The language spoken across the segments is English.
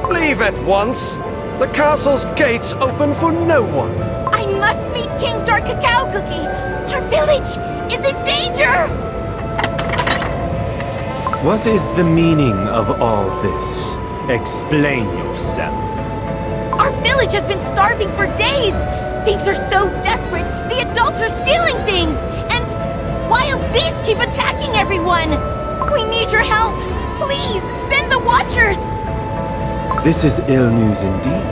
Leave at once. The castle's gates open for no one. I must meet King Dark Cacao Cookie! Our village is in danger! What is the meaning of all this? Explain yourself. Our village has been starving for days! Things are so desperate, the adults are stealing things! And wild beasts keep attacking everyone! We need your help! Please, send the Watchers! This is ill news indeed.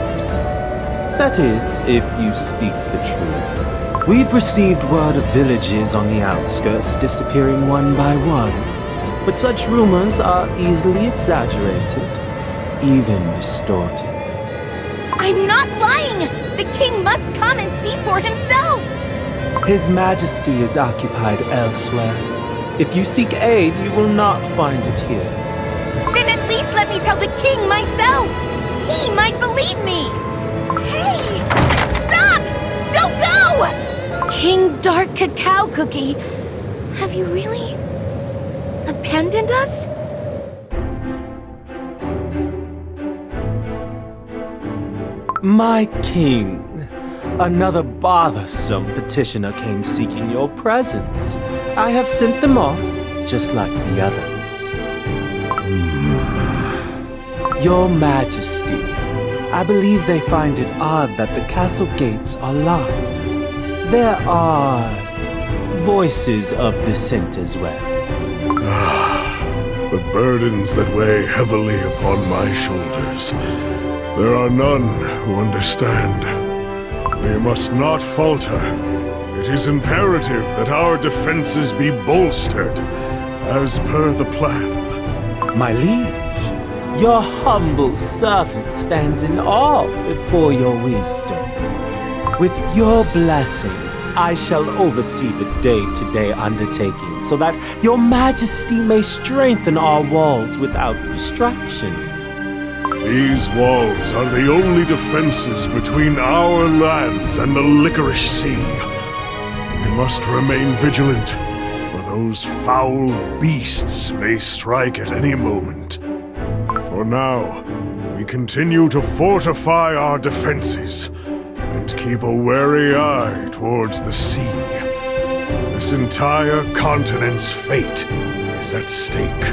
That is, if you speak the truth. We've received word of villages on the outskirts disappearing one by one. But such rumors are easily exaggerated, even distorted. I'm not lying! The king must come and see for himself! His Majesty is occupied elsewhere. If you seek aid, you will not find it here. Then at least let me tell the king myself! He might believe me! Hey! Stop! Don't go! King Dark Cacao Cookie, have you really abandoned us? My king, another bothersome petitioner came seeking your presence. I have sent them off, just like the others. Your Majesty, I believe they find it odd that the castle gates are locked. There are voices of dissent as well. The burdens that weigh heavily upon my shoulders. There are none who understand. We must not falter. It is imperative that our defenses be bolstered, as per the plan. My liege, your humble servant stands in awe before your wisdom. With your blessing, I shall oversee the day-to-day undertaking so that your Majesty may strengthen our walls without distractions. These walls are the only defenses between our lands and the Licorice Sea. We must remain vigilant, for those foul beasts may strike at any moment. For now, we continue to fortify our defenses and keep a wary eye towards the sea. This entire continent's fate is at stake.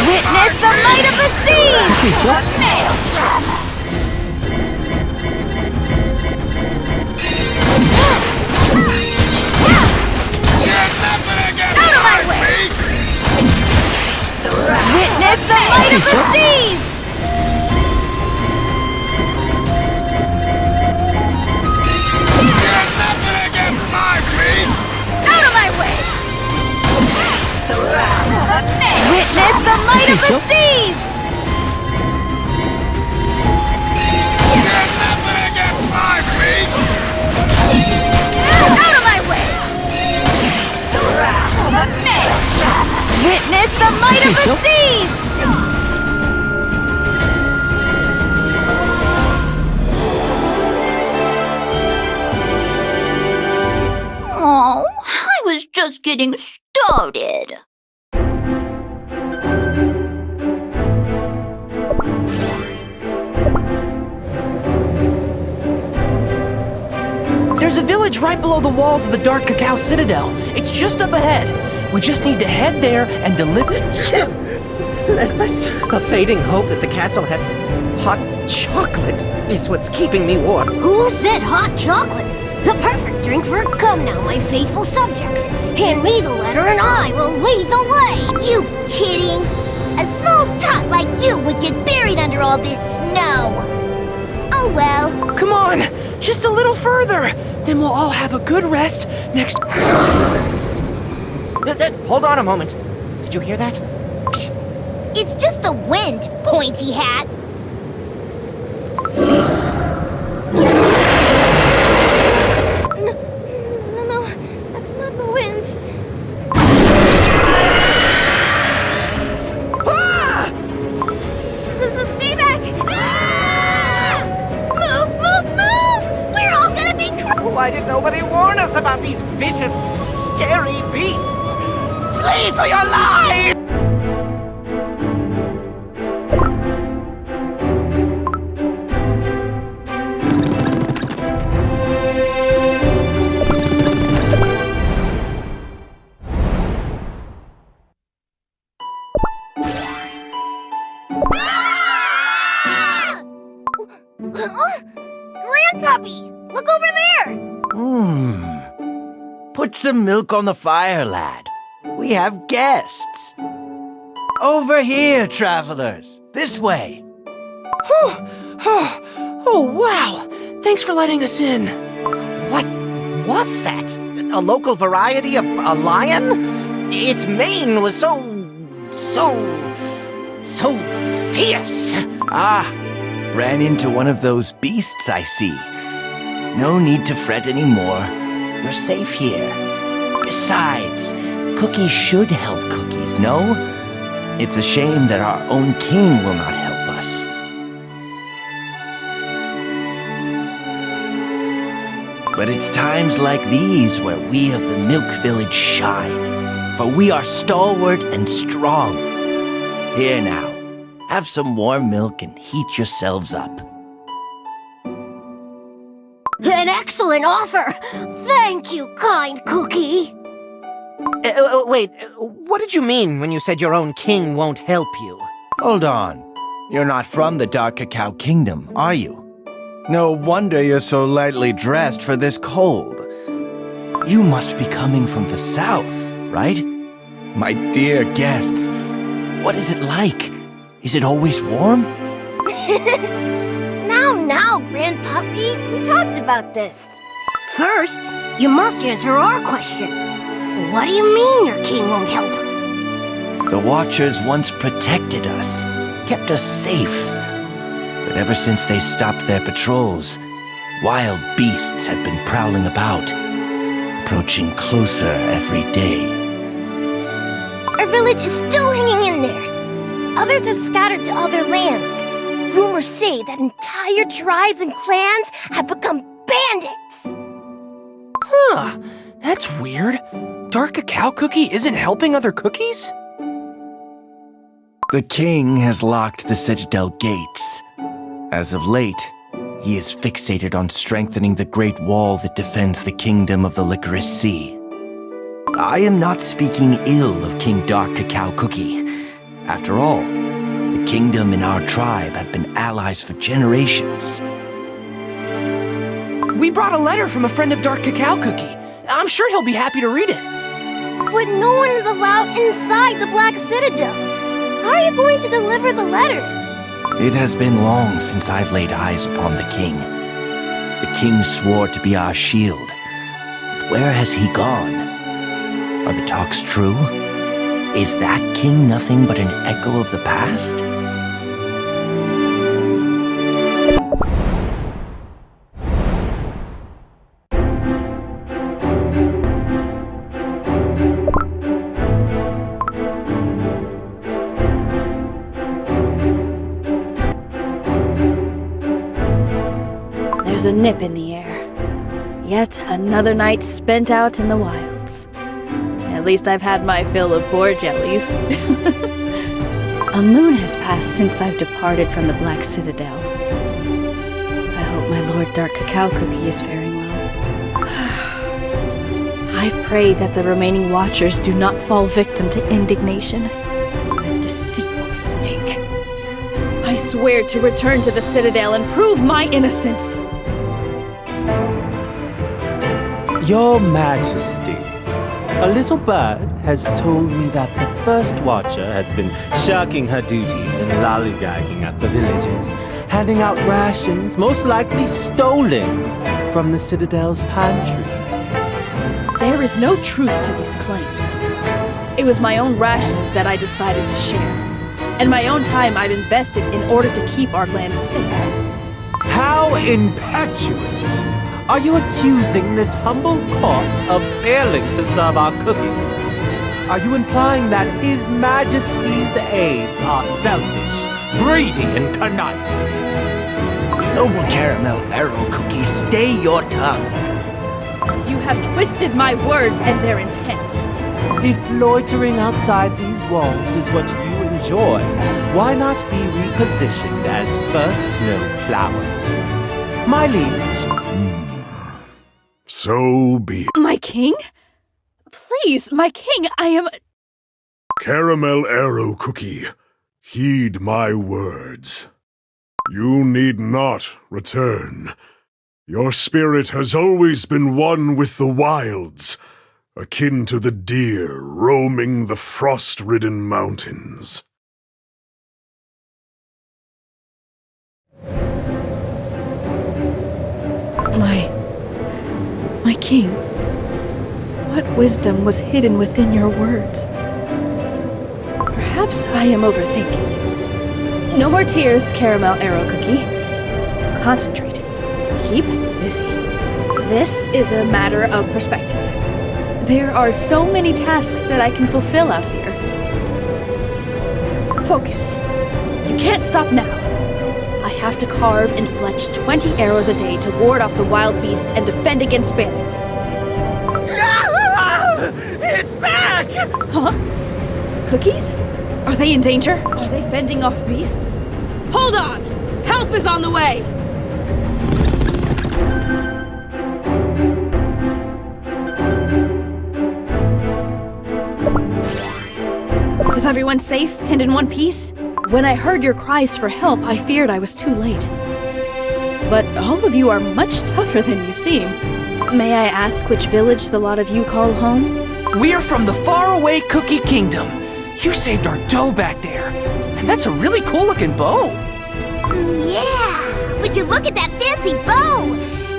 Witness the might of the sea! Maelstrom! Out of my way! Witness the might of the seas! Out of my way! Witness the might of the seas! Out of my way! Witness the might of the seas! Oh, I was just getting started. There's a village right below the walls of the Dark Cacao Citadel. It's just up ahead. We just need to head there and deliver... Let's... A fading hope that the castle has hot chocolate is what's keeping me warm. Who said hot chocolate? The perfect drink for a come now, my faithful subjects. Hand me the letter and I will lead the way. You kidding? A small tot like you would get buried under all this snow. Oh well. Come on! Just a little further! Then we'll all have a good rest next... Hold on a moment. Did you hear that? It's just the wind, pointy hat. No, that's not the wind. Flee for your life! Grandpuppy, look over there! Put some milk on the fire, lad. We have guests. Over here, travelers. This way. Oh, wow! Thanks for letting us in. What was that? A local variety of a lion? Its mane was so fierce. Ran into one of those beasts I see. No need to fret anymore. You're safe here. Besides, cookies should help cookies, no? It's a shame that our own king will not help us. But it's times like these where we of the Milk Village shine, for we are stalwart and strong. Here now, have some warm milk and heat yourselves up. An excellent offer! Thank you, kind Cookie! Wait, what did you mean when you said your own king won't help you? Hold on. You're not from the Dark Cacao Kingdom, are you? No wonder you're so lightly dressed for this cold. You must be coming from the south, right? My dear guests, what is it like? Is it always warm? Now, Grandpuppy, we talked about this. First, you must answer our question. What do you mean your king won't help? The Watchers once protected us, kept us safe. But ever since they stopped their patrols, wild beasts have been prowling about, approaching closer every day. Our village is still hanging in there. Others have scattered to other lands. Rumors say that entire tribes and clans have become bandits. Huh, that's weird. Dark Cacao Cookie isn't helping other cookies? The king has locked the Citadel gates. As of late, he is fixated on strengthening the great wall that defends the kingdom of the Licorice Sea. I am not speaking ill of King Dark Cacao Cookie. After all, the kingdom and our tribe have been allies for generations. We brought a letter from a friend of Dark Cacao Cookie. I'm sure he'll be happy to read it. But no one is allowed inside the Black Citadel. How are you going to deliver the letter? It has been long since I've laid eyes upon the king. The king swore to be our shield. But where has he gone? Are the talks true? Is that king nothing but an echo of the past? There's a nip in the air. Yet another night spent out in the wilds. At least I've had my fill of boar jellies. A moon has passed since I've departed from the Black Citadel. I hope my Lord Dark Cacao Cookie is faring well. I pray that the remaining Watchers do not fall victim to indignation. That deceitful snake. I swear to return to the Citadel and prove my innocence. Your Majesty, a little bird has told me that the first Watcher has been shirking her duties and lollygagging at the villages, handing out rations, most likely stolen from the Citadel's pantries. There is no truth to these claims. It was my own rations that I decided to share, and my own time I've invested in order to keep our land safe. How impetuous! Are you accusing this humble court of failing to serve our cookies? Are you implying that His Majesty's aides are selfish, greedy, and conniving? Noble Caramel Marrow Cookies, stay your tongue. You have twisted my words and their intent. If loitering outside these walls is what you enjoy, why not be repositioned as first snow flower? My liege. So be it. My king? Please, my king, I am... Caramel Arrow Cookie, heed my words. You need not return. Your spirit has always been one with the wilds, akin to the deer roaming the frost-ridden mountains. My king, what wisdom was hidden within your words? Perhaps I am overthinking. No more tears, Caramel Arrow Cookie. Concentrate. Keep busy. This is a matter of perspective. There are so many tasks that I can fulfill out here. Focus. You can't stop now. I have to carve and fletch 20 arrows a day to ward off the wild beasts and defend against bandits. It's back! Huh? Cookies? Are they in danger? Are they fending off beasts? Hold on! Help is on the way! Is everyone safe and in one piece? When I heard your cries for help, I feared I was too late. But all of you are much tougher than you seem. May I ask which village the lot of you call home? We're from the faraway Cookie Kingdom. You saved our dough back there. And that's a really cool-looking bow. Yeah! Would you look at that fancy bow?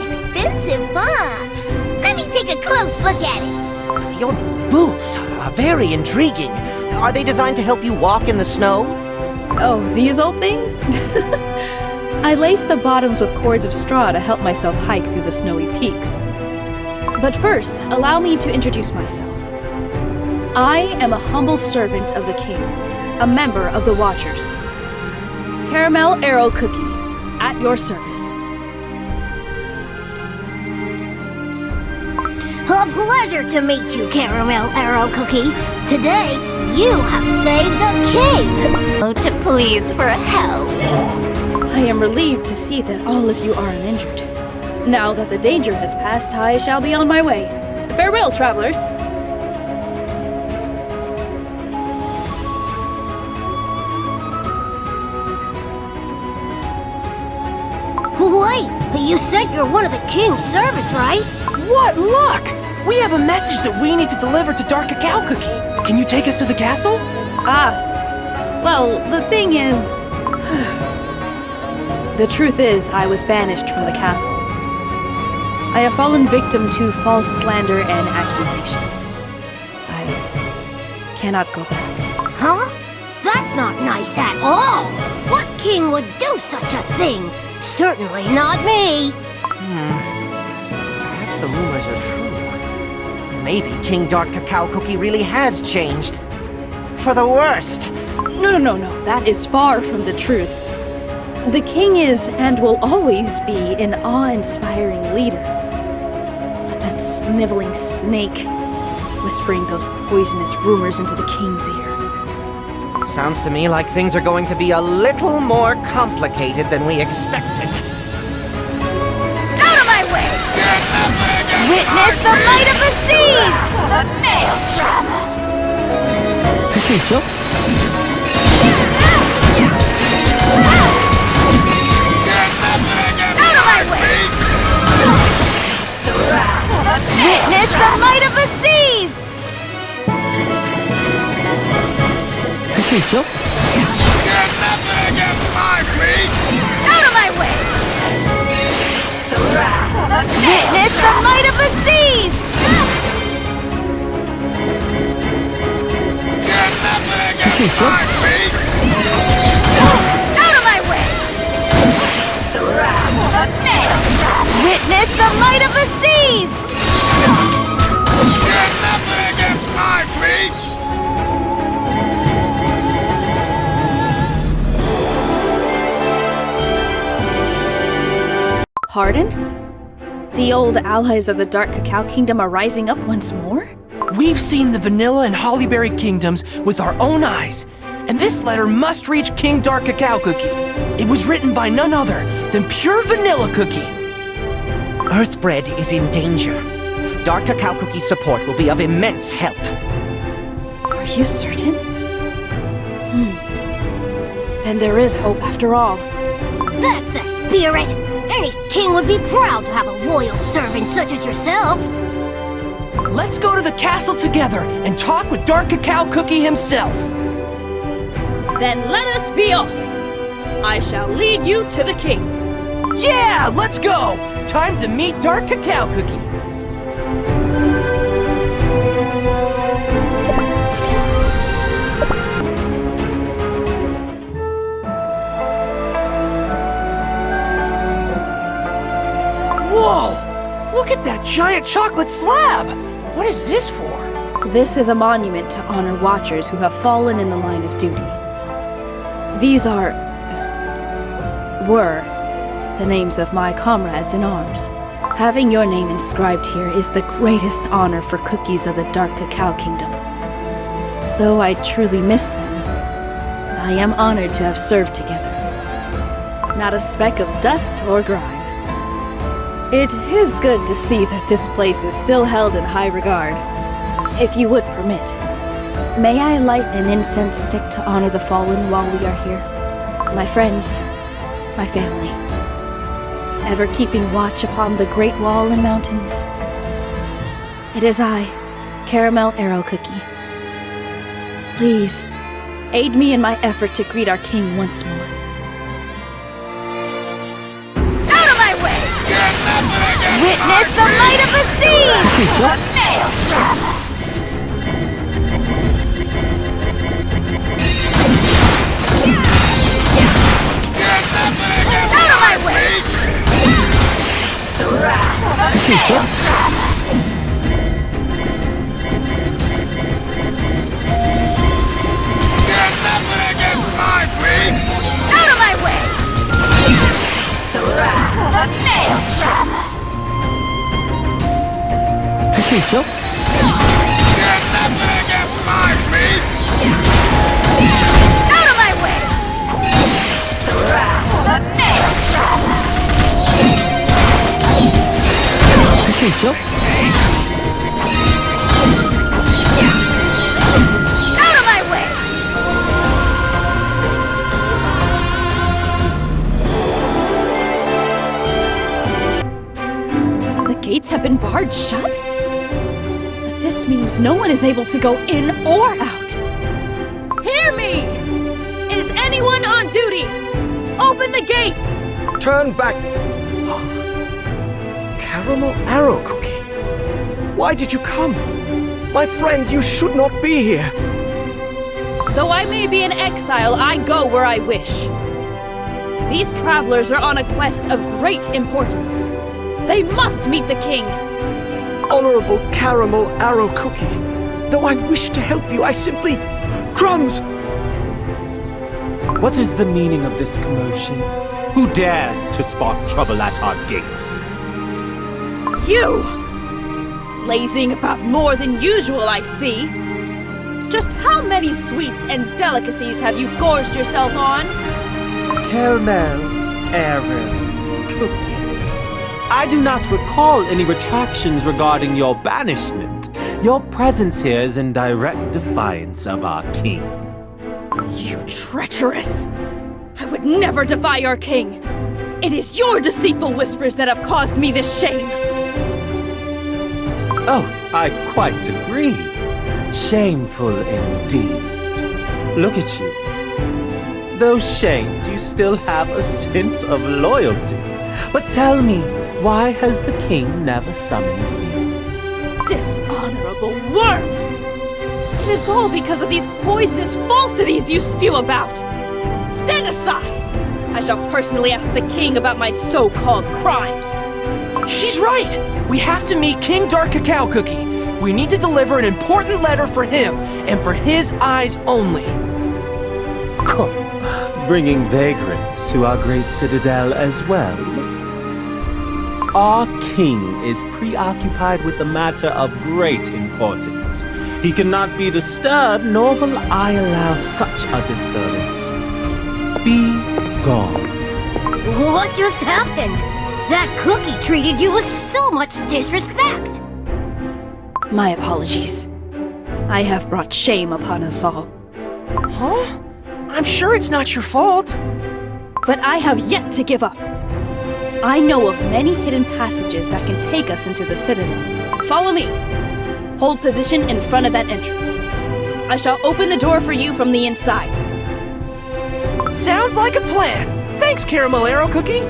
Expensive, huh? Let me take a close look at it. Your boots are very intriguing. Are they designed to help you walk in the snow? Oh, these old things? I laced the bottoms with cords of straw to help myself hike through the snowy peaks. But first, allow me to introduce myself. I am a humble servant of the king, a member of the Watchers. Caramel Arrow Cookie, at your service. A pleasure to meet you, Caramel Arrow Cookie. Today, you have saved the king! Oh, to please for help. I am relieved to see that all of you are uninjured. Now that the danger has passed, I shall be on my way. Farewell, travelers! Wait, you said you're one of the king's servants, right? What luck! We have a message that we need to deliver to Dark Cacao Cookie. Can you take us to the castle? Well, the thing is... The truth is, I was banished from the castle. I have fallen victim to false slander and accusations. I cannot go back. Huh? That's not nice at all! What king would do such a thing? Certainly not me! Perhaps the rumors are true. Maybe King Dark Cacao Cookie really has changed. For the worst! No. That is far from the truth. The king is and will always be an awe-inspiring leader. But that sniveling snake, whispering those poisonous rumors into the king's ear. Sounds to me like things are going to be a little more complicated than we expected. Out of my way! Witness the might of the seas! The maelstrom! Casito? Out of my way! Witness the might of the seas! Casito? Out of my way! Witness the might of the seas! Casito? Out of my way! Witness the might of the seas! Pardon? The old allies of the Dark Cacao Kingdom are rising up once more? We've seen the Vanilla and Hollyberry kingdoms with our own eyes, and this letter must reach King Dark Cacao Cookie. It was written by none other than pure Vanilla Cookie. Earthbread is in danger. Dark Cacao Cookie's support will be of immense help. Are you certain? Then there is hope after all. That's the spirit! Any king would be proud to have a loyal servant such as yourself. Let's go to the castle together and talk with Dark Cacao Cookie himself. Then let us be off. I shall lead you to the king. Yeah, let's go! Time to meet Dark Cacao Cookie. Whoa! Look at that giant chocolate slab! What is this for? This is a monument to honor watchers who have fallen in the line of duty. These were the names of my comrades in arms. Having your name inscribed here is the greatest honor for cookies of the Dark Cacao Kingdom. Though I truly miss them, I am honored to have served together. Not a speck of dust or grime. It is good to see that this place is still held in high regard. If you would permit, may I light an incense stick to honor the fallen while we are here? My friends, my family, ever keeping watch upon the Great Wall and mountains. It is I, Caramel Arrow Cookie. Please, aid me in my effort to greet our king once more. Witness the might of the sea! Out of my way! Out of my way! The wrath of a maelstrom! Casito? Get nothing against my feet! Out of my way! The wrath of a maelstrom! Casito? Out of my way! The gates have been barred shut? But this means no one is able to go in or out. Hear me! Is anyone on duty? Open the gates! Turn back! Caramel Arrow Cookie? Why did you come? My friend, you should not be here. Though I may be in exile, I go where I wish. These travelers are on a quest of great importance. They must meet the king. Honorable Caramel Arrow Cookie, though I wish to help you, I simply... Crumbs! What is the meaning of this commotion? Who dares to spark trouble at our gates? You! Lazing about more than usual, I see. Just how many sweets and delicacies have you gorged yourself on? Caramel Arrow Cookie. I do not recall any retractions regarding your banishment. Your presence here is in direct defiance of our king. You treacherous! I would never defy our king! It is your deceitful whispers that have caused me this shame! Oh, I quite agree. Shameful indeed. Look at you. Though shamed, you still have a sense of loyalty. But tell me, why has the king never summoned you? Dishonorable worm! It is all because of these poisonous falsities you spew about! Stand aside! I shall personally ask the king about my so-called crimes. She's right! We have to meet King Dark Cacao Cookie. We need to deliver an important letter for him, and for his eyes only. Bringing vagrants to our great citadel as well. Our king is preoccupied with a matter of great importance. He cannot be disturbed, nor will I allow such a disturbance. Be gone. What just happened? That cookie treated you with so much disrespect! My apologies. I have brought shame upon us all. Huh? I'm sure it's not your fault. But I have yet to give up. I know of many hidden passages that can take us into the Citadel. Follow me. Hold position in front of that entrance. I shall open the door for you from the inside. Sounds like a plan. Thanks, Caramel Arrow Cookie.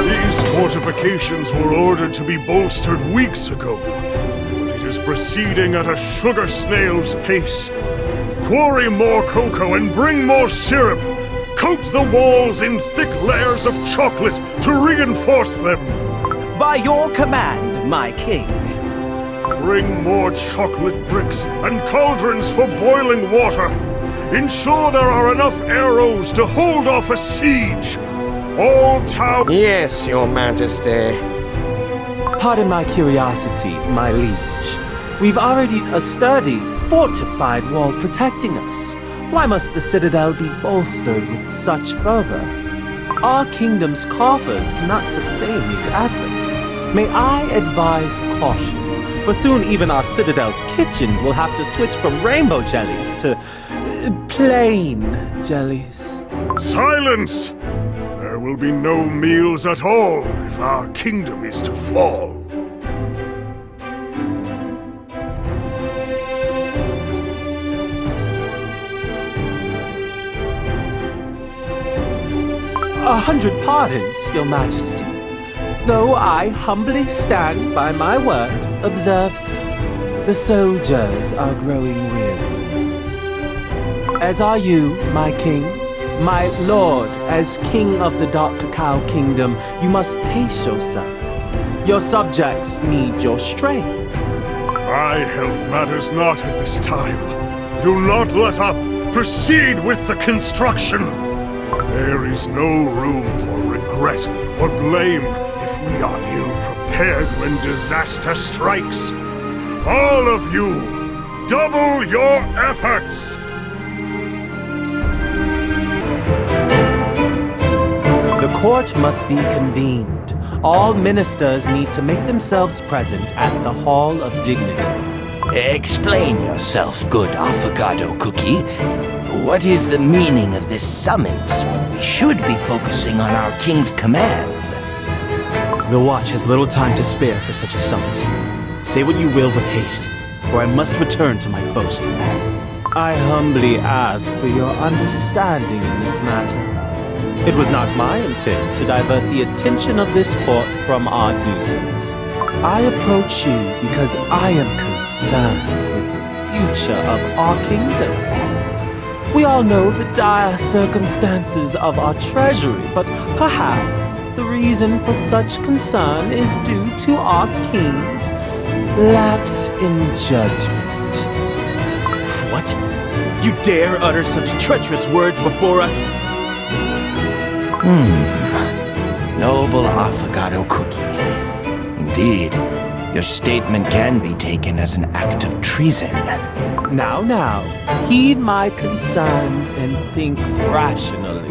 These fortifications were ordered to be bolstered weeks ago. But it is proceeding at a sugar snail's pace. Quarry more cocoa and bring more syrup. Coat the walls in thick layers of chocolate to reinforce them. By your command, my king. Bring more chocolate bricks and cauldrons for boiling water. Ensure there are enough arrows to hold off a siege. All town... Yes, your majesty. Pardon my curiosity, my liege. We've already a sturdy, fortified wall protecting us. Why must the Citadel be bolstered with such fervor? Our kingdom's coffers cannot sustain these efforts. May I advise caution, for soon even our Citadel's kitchens will have to switch from rainbow jellies to plain jellies. Silence! There will be no meals at all if our kingdom is to fall. 100 pardons, your majesty. Though I humbly stand by my word, observe, the soldiers are growing weary. As are you, my king, my lord, as king of the Dark Cacao Kingdom, you must pace yourself. Your subjects need your strength. My health matters not at this time. Do not let up. Proceed with the construction. There is no room for regret or blame if we are ill-prepared when disaster strikes. All of you, double your efforts! The court must be convened. All ministers need to make themselves present at the Hall of Dignity. Explain yourself, good avocado cookie. What is the meaning of this summons when we should be focusing on our king's commands? The Watch has little time to spare for such a summons. Say what you will with haste, for I must return to my post. I humbly ask for your understanding in this matter. It was not my intent to divert the attention of this court from our duties. I approach you because I am concerned with the future of our kingdom. We all know the dire circumstances of our treasury, but perhaps the reason for such concern is due to our king's lapse in judgment. What? You dare utter such treacherous words before us? Noble avocado cookie. Indeed, your statement can be taken as an act of treason. Now, heed my concerns and think rationally.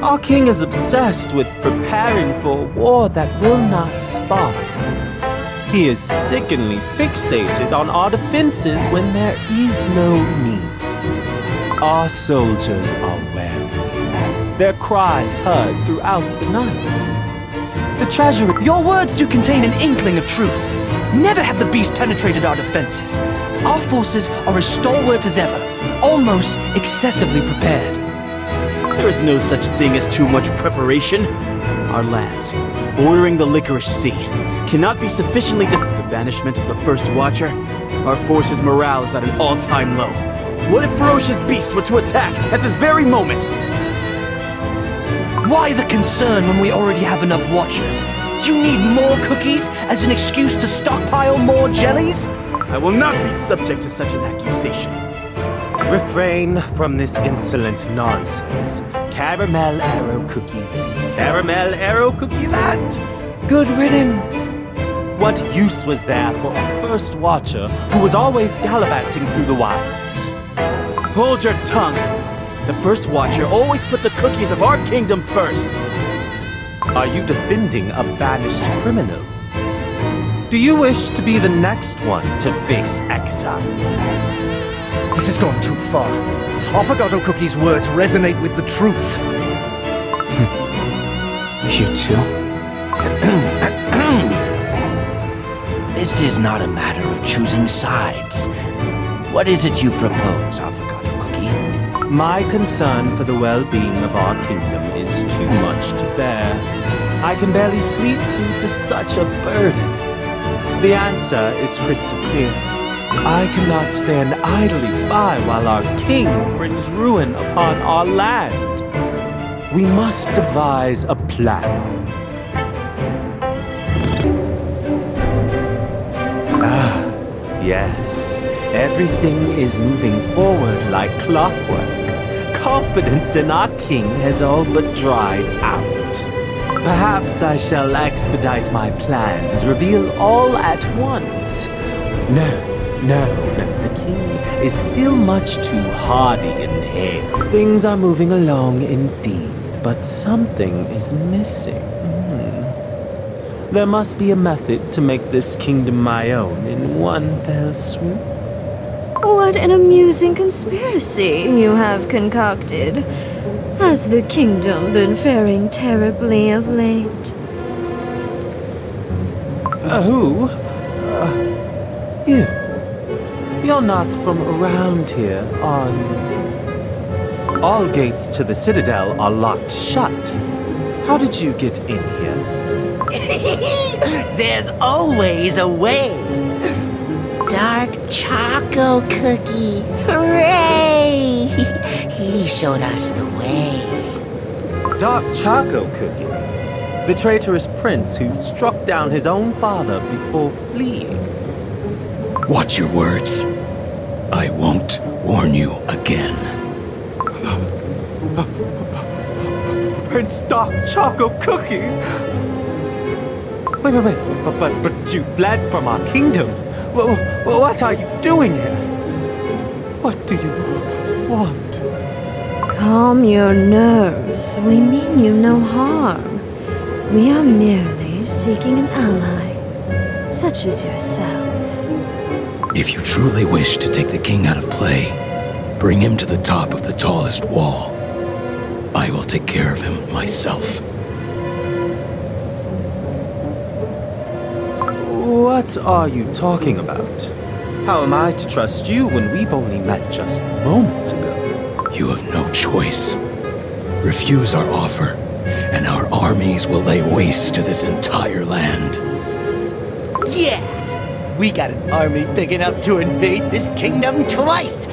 Our king is obsessed with preparing for a war that will not spark. He is sickeningly fixated on our defenses when there is no need. Our soldiers are weary. Their cries heard throughout the night. The treasury... Your words do contain an inkling of truth. Never have the beast penetrated our defenses. Our forces are as stalwart as ever, almost excessively prepared. There is no such thing as too much preparation. Our lands, bordering the Licorice Sea, cannot be sufficiently the banishment of the First Watcher. Our forces' morale is at an all-time low. What if ferocious beasts were to attack at this very moment? Why the concern when we already have enough watchers? Do you need more cookies as an excuse to stockpile more jellies? I will not be subject to such an accusation. Refrain from this insolent nonsense. Caramel arrow cookie this, caramel arrow cookie that. Good riddance. What use was there for a first watcher who was always gallivanting through the wilds? Hold your tongue! The first watcher always put the cookies of our kingdom first! Are you defending a banished criminal? Do you wish to be the next one to face exile? This has gone too far. Affogato Cookie's words resonate with the truth. You too? This is not a matter of choosing sides. What is it you propose, Affogato Cookie? My concern for the well-being of our kingdom is too much to bear. I can barely sleep due to such a burden. The answer is crystal clear. I cannot stand idly by while our king brings ruin upon our land. We must devise a plan. Yes, everything is moving forward like clockwork. Confidence in our king has all but dried out. Perhaps I shall expedite my plans, reveal all at once. No, the king is still much too hardy in hair. Things are moving along indeed, but something is missing. There must be a method to make this kingdom my own in one fell swoop. What an amusing conspiracy you have concocted. Has the kingdom been faring terribly of late? Who? You. You're not from around here, are you? All gates to the Citadel are locked shut. How did you get in here? There's always a way. Dark Choco Cookie. Hooray! He showed us the way. Dark Choco Cookie? The traitorous prince who struck down his own father before fleeing. Watch your words. I won't warn you again. Prince Dark Choco Cookie? Wait, but you fled from our kingdom. What are you doing here? What do you want? Calm your nerves. We mean you no harm. We are merely seeking an ally, such as yourself. If you truly wish to take the king out of play, bring him to the top of the tallest wall. I will take care of him myself. What are you talking about? How am I to trust you when we've only met just moments ago? You have no choice. Refuse our offer, and our armies will lay waste to this entire land. Yeah! We got an army big enough to invade this kingdom twice!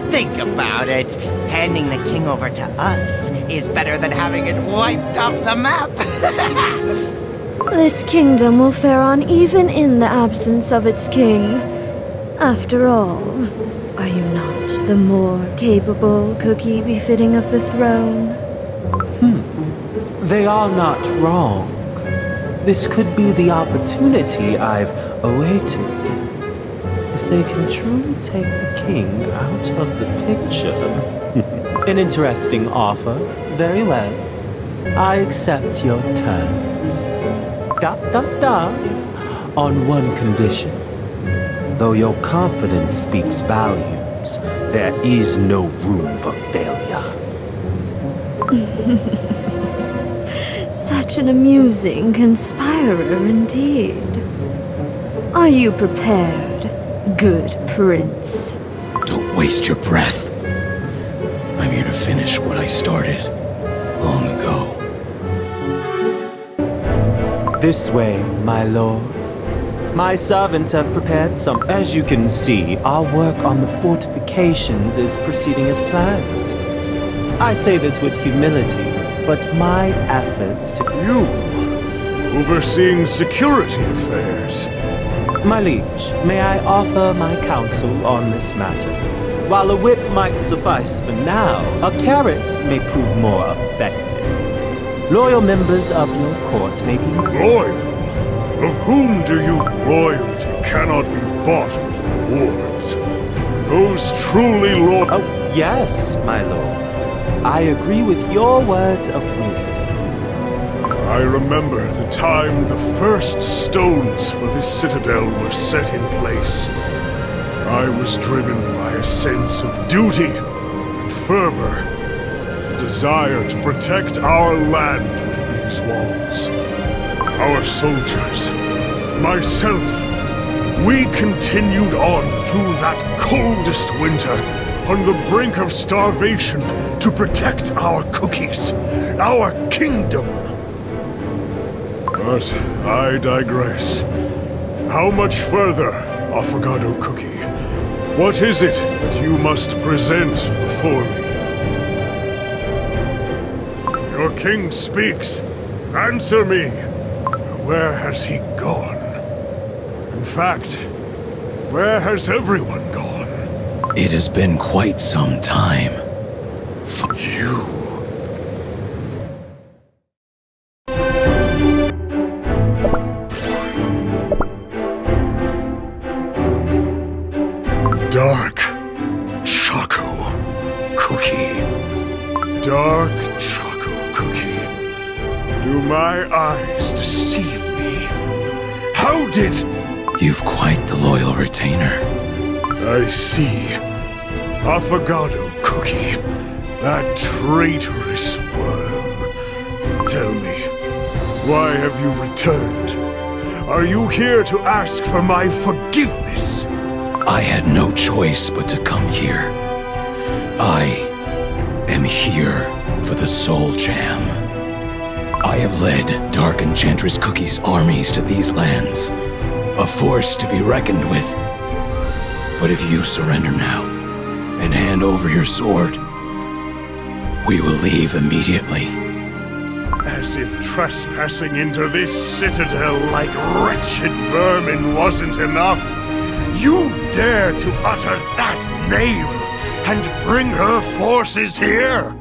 Think about it. Handing the king over to us is better than having it wiped off the map! This kingdom will fare on even in the absence of its king. After all, are you not the more capable Cookie befitting of the throne? They are not wrong. This could be the opportunity I've awaited. If they can truly take the king out of the picture. An interesting offer. Very well. I accept your terms. On one condition. Though your confidence speaks volumes, there is no room for failure. Such an amusing conspirer indeed. Are you prepared, good prince? Don't waste your breath. I'm here to finish what I started long ago. This way, my lord. My servants have prepared some. As you can see, our work on the fortifications is proceeding as planned. I say this with humility, but my efforts to... You, overseeing security affairs. My liege, may I offer my counsel on this matter? While a whip might suffice for now, a carrot may prove more effective. Loyal members of your court may be... Loyal? Of whom do you... Loyalty cannot be bought with rewards. Those truly loyal... Oh, yes, my lord. I agree with your words of wisdom. I remember the time the first stones for this citadel were set in place. I was driven by a sense of duty and fervor, a desire to protect our land with these walls. Our soldiers, myself, we continued on through that coldest winter on the brink of starvation to protect our cookies, our kingdom. But I digress. How much further, Affogato Cookie? What is it that you must present before me? Your king speaks. Answer me. Where has he gone? In fact, where has everyone gone? It has been quite some time. You... Dark Choco Cookie. Dark Choco Cookie. Do my eyes deceive me? How did... You've quite the loyal retainer. I see. Affogato Cookie. That traitorous worm. Tell me, why have you returned? Are you here to ask for my forgiveness? I had no choice but to come here. I am here for the Soul Jam. I have led Dark Enchantress Cookie's armies to these lands, a force to be reckoned with. But if you surrender now and hand over your sword, we will leave immediately. As if trespassing into this citadel like wretched vermin wasn't enough. You dare to utter that name and bring her forces here?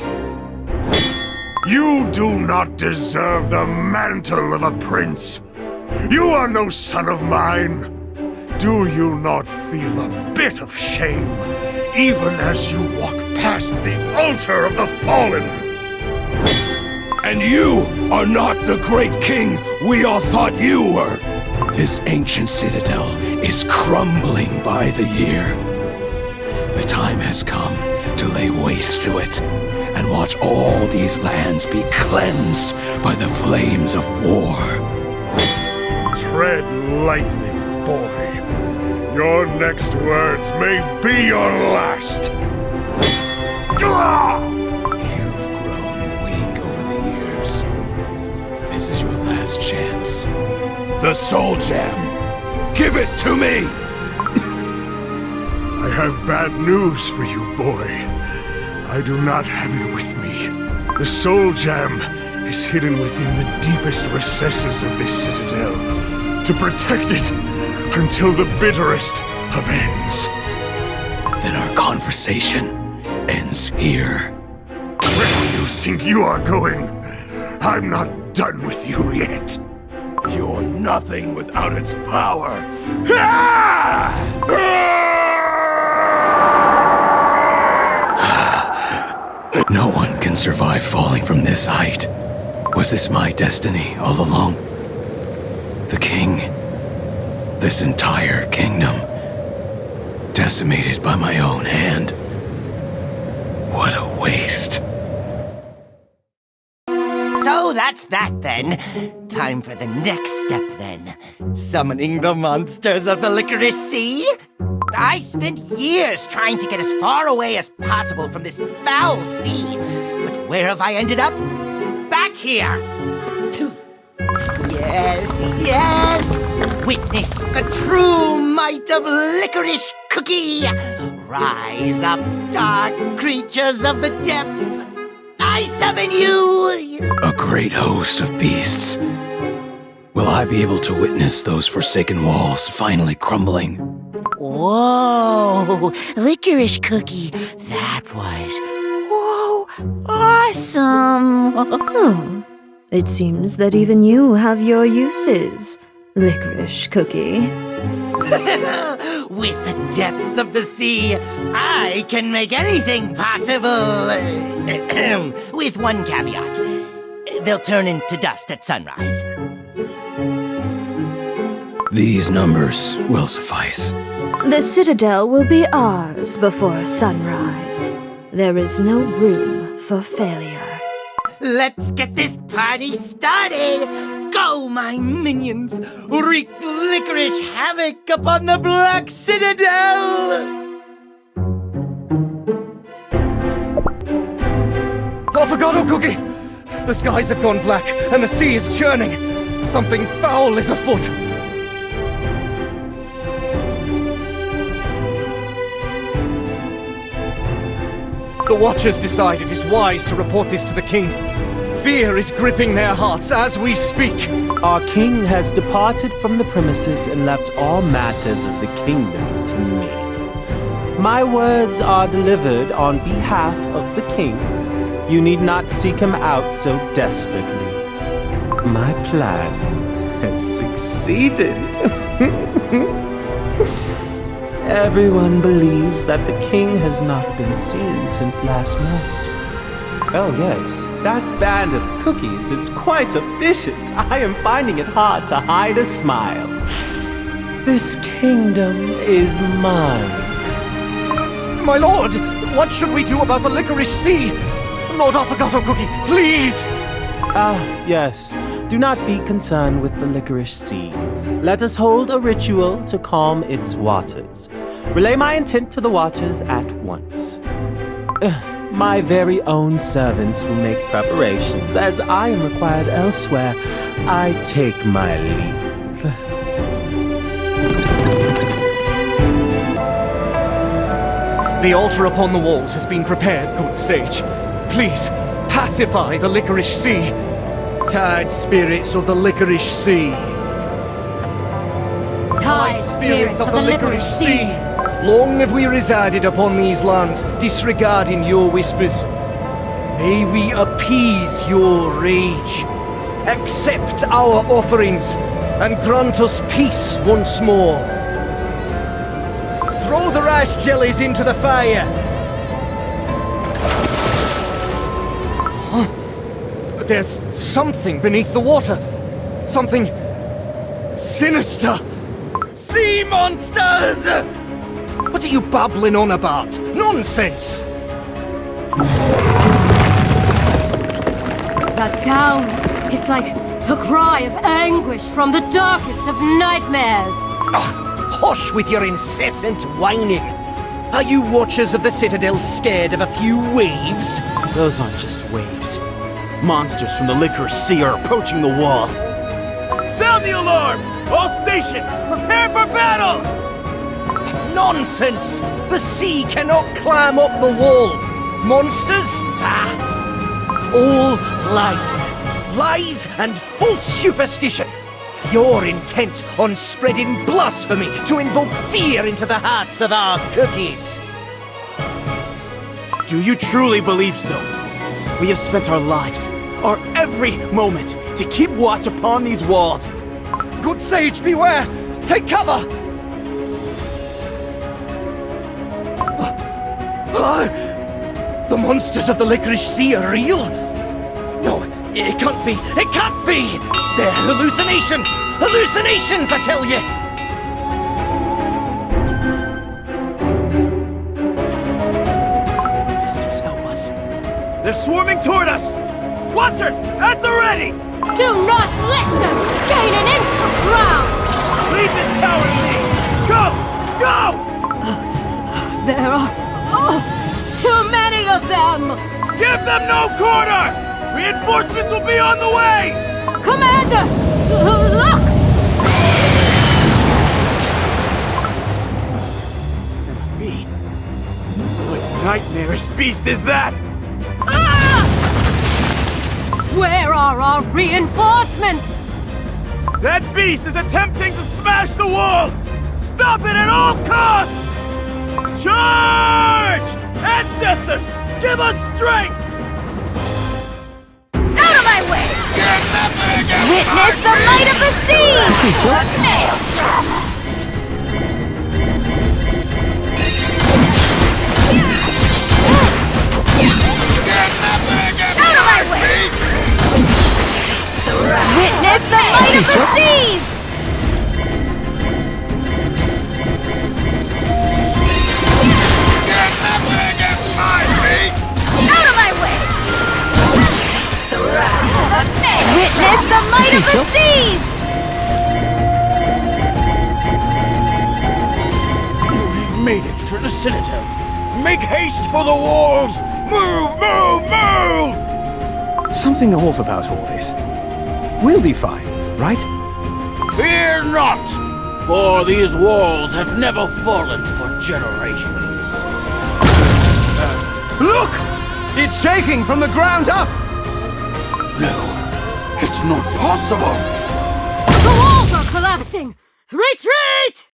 You do not deserve the mantle of a prince. You are no son of mine. Do you not feel a bit of shame, even as you walk past the altar of the fallen? And you are not the great king we all thought you were. This ancient citadel is crumbling by the year. The time has come to lay waste to it and watch all these lands be cleansed by the flames of war. Tread lightly, boy. Your next words may be your last. You've grown weak over the years. This is your last chance. The Soul Jam. Give it to me! I have bad news for you, boy. I do not have it with me. The Soul Jam is hidden within the deepest recesses of this citadel to protect it until the bitterest of ends. Then our conversation ends here. Where do you think you are going? I'm not done with you yet. You're nothing without its power. No one can survive falling from this height. Was this my destiny all along? The king, this entire kingdom, decimated by my own hand. What a waste. So that's that then. Time for the next step then. Summoning the monsters of the Licorice Sea? I spent years trying to get as far away as possible from this foul sea. But where have I ended up? Back here! Yes, yes! Witness the true might of Licorice Cookie! Rise up, dark creatures of the depths! I summon you! A great host of beasts. will I be able to witness those forsaken walls finally crumbling. Whoa, Licorice Cookie, that was, whoa, awesome. Oh, it seems that even you have your uses, Licorice Cookie. With the depths of the sea, I can make anything possible. With one caveat. They'll turn into dust at sunrise. These numbers will suffice. The Citadel will be ours before sunrise. There is no room for failure. Let's get this party started! Go, my minions! Wreak licorice havoc upon the Black Citadel! Avocado Cookie! The skies have gone black, and the sea is churning. Something foul is afoot. The Watchers decide it is wise to report this to the king. Fear is gripping their hearts as we speak. Our king has departed from the premises and left all matters of the kingdom to me. My words are delivered on behalf of the king. You need not seek him out so desperately. My plan has succeeded. Everyone believes that the king has not been seen since last night. Oh yes, that band of cookies is quite efficient. I am finding it hard to hide a smile. This kingdom is mine. My lord, what should we do about the Licorice Sea? Lord Affogato Cookie, please! Yes. Do not be concerned with the Licorice Sea. Let us hold a ritual to calm its waters. Relay my intent to the Watchers at once. My very own servants will make preparations. As I am required elsewhere, I take my leave. The altar upon the walls has been prepared, good sage. Please, pacify the Licorice Sea. Tide spirits of the Licorice Sea. Tide spirits of the Licorice Sea. Long have we resided upon these lands, disregarding your whispers. May we appease your rage. Accept our offerings, and grant us peace once more. Throw the rash jellies into the fire. There's something beneath the water. Something sinister. Sea monsters! What are you babbling on about? Nonsense! That sound, it's like a cry of anguish from the darkest of nightmares. Hush with your incessant whining. Are you Watchers of the Citadel scared of a few waves? Those aren't just waves. Monsters from the Licorice Sea are approaching the wall. Sound the alarm! All stations, prepare for battle! Nonsense! The sea cannot climb up the wall. Monsters? All lies. Lies and false superstition. You're intent on spreading blasphemy to invoke fear into the hearts of our cookies. Do you truly believe so? We have spent our lives, our every moment, to keep watch upon these walls. Good sage, beware! Take cover! The monsters of the Licorice Sea are real? No, it can't be! It can't be! They're hallucinations! Hallucinations, I tell you! Ancestors, help us. They're swarming toward us! Watchers, at the ready! Do not let them gain an inch of ground! Leave this tower to me! Go! Go! There are too many of them! Give them no quarter! Reinforcements will be on the way! Commander! Look! Be. What nightmarish beast is that? Where are our reinforcements? That beast is attempting to smash the wall! Stop it at all costs! Charge! Ancestors, give us strength! Out of my way! Witness the might of the sea! Out of my way! Witness the might of the seas! Out of my way! Witness the might of the seas! We've made it to the Citadel. Make haste for the walls! Move, move, move! Something off about all this. We'll be fine, right? Fear not, for these walls have never fallen for generations. Look! It's shaking from the ground up! No, it's not possible! The walls are collapsing! Retreat!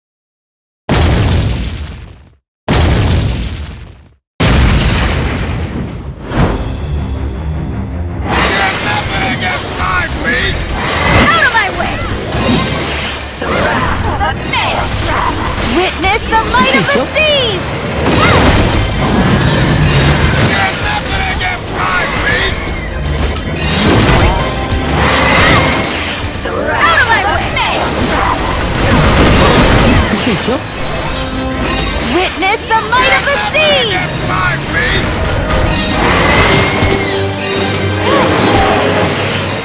Out of my way! The wrath of a maelstrom! Witness the might of the seas! Get nothing against my feet! Out of my way! Maelstrom! Witness the might of the seas! Against my feet!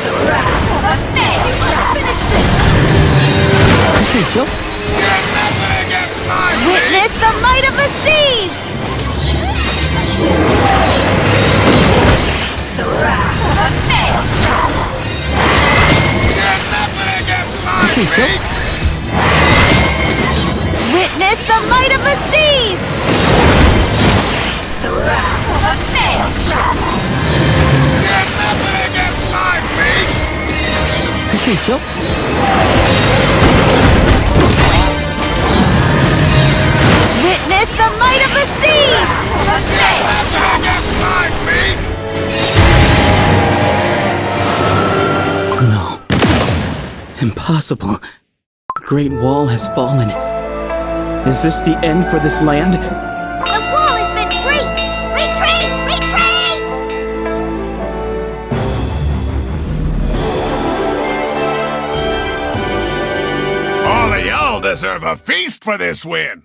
The wrath of a maelstrom! Finish it! Get nothing against my feet! Witness the might of the seas! The wrath of a maelstrom! Get nothing against my feet! Witness the might of the seas! The wrath of a maelstrom! Get nothing against my feet! Witness the might of the seas! Get nothing against my feet! No. Impossible. The Great Wall has fallen. Is this the end for this land? The wall has been breached! Retreat! Retreat! All of y'all deserve a feast for this win!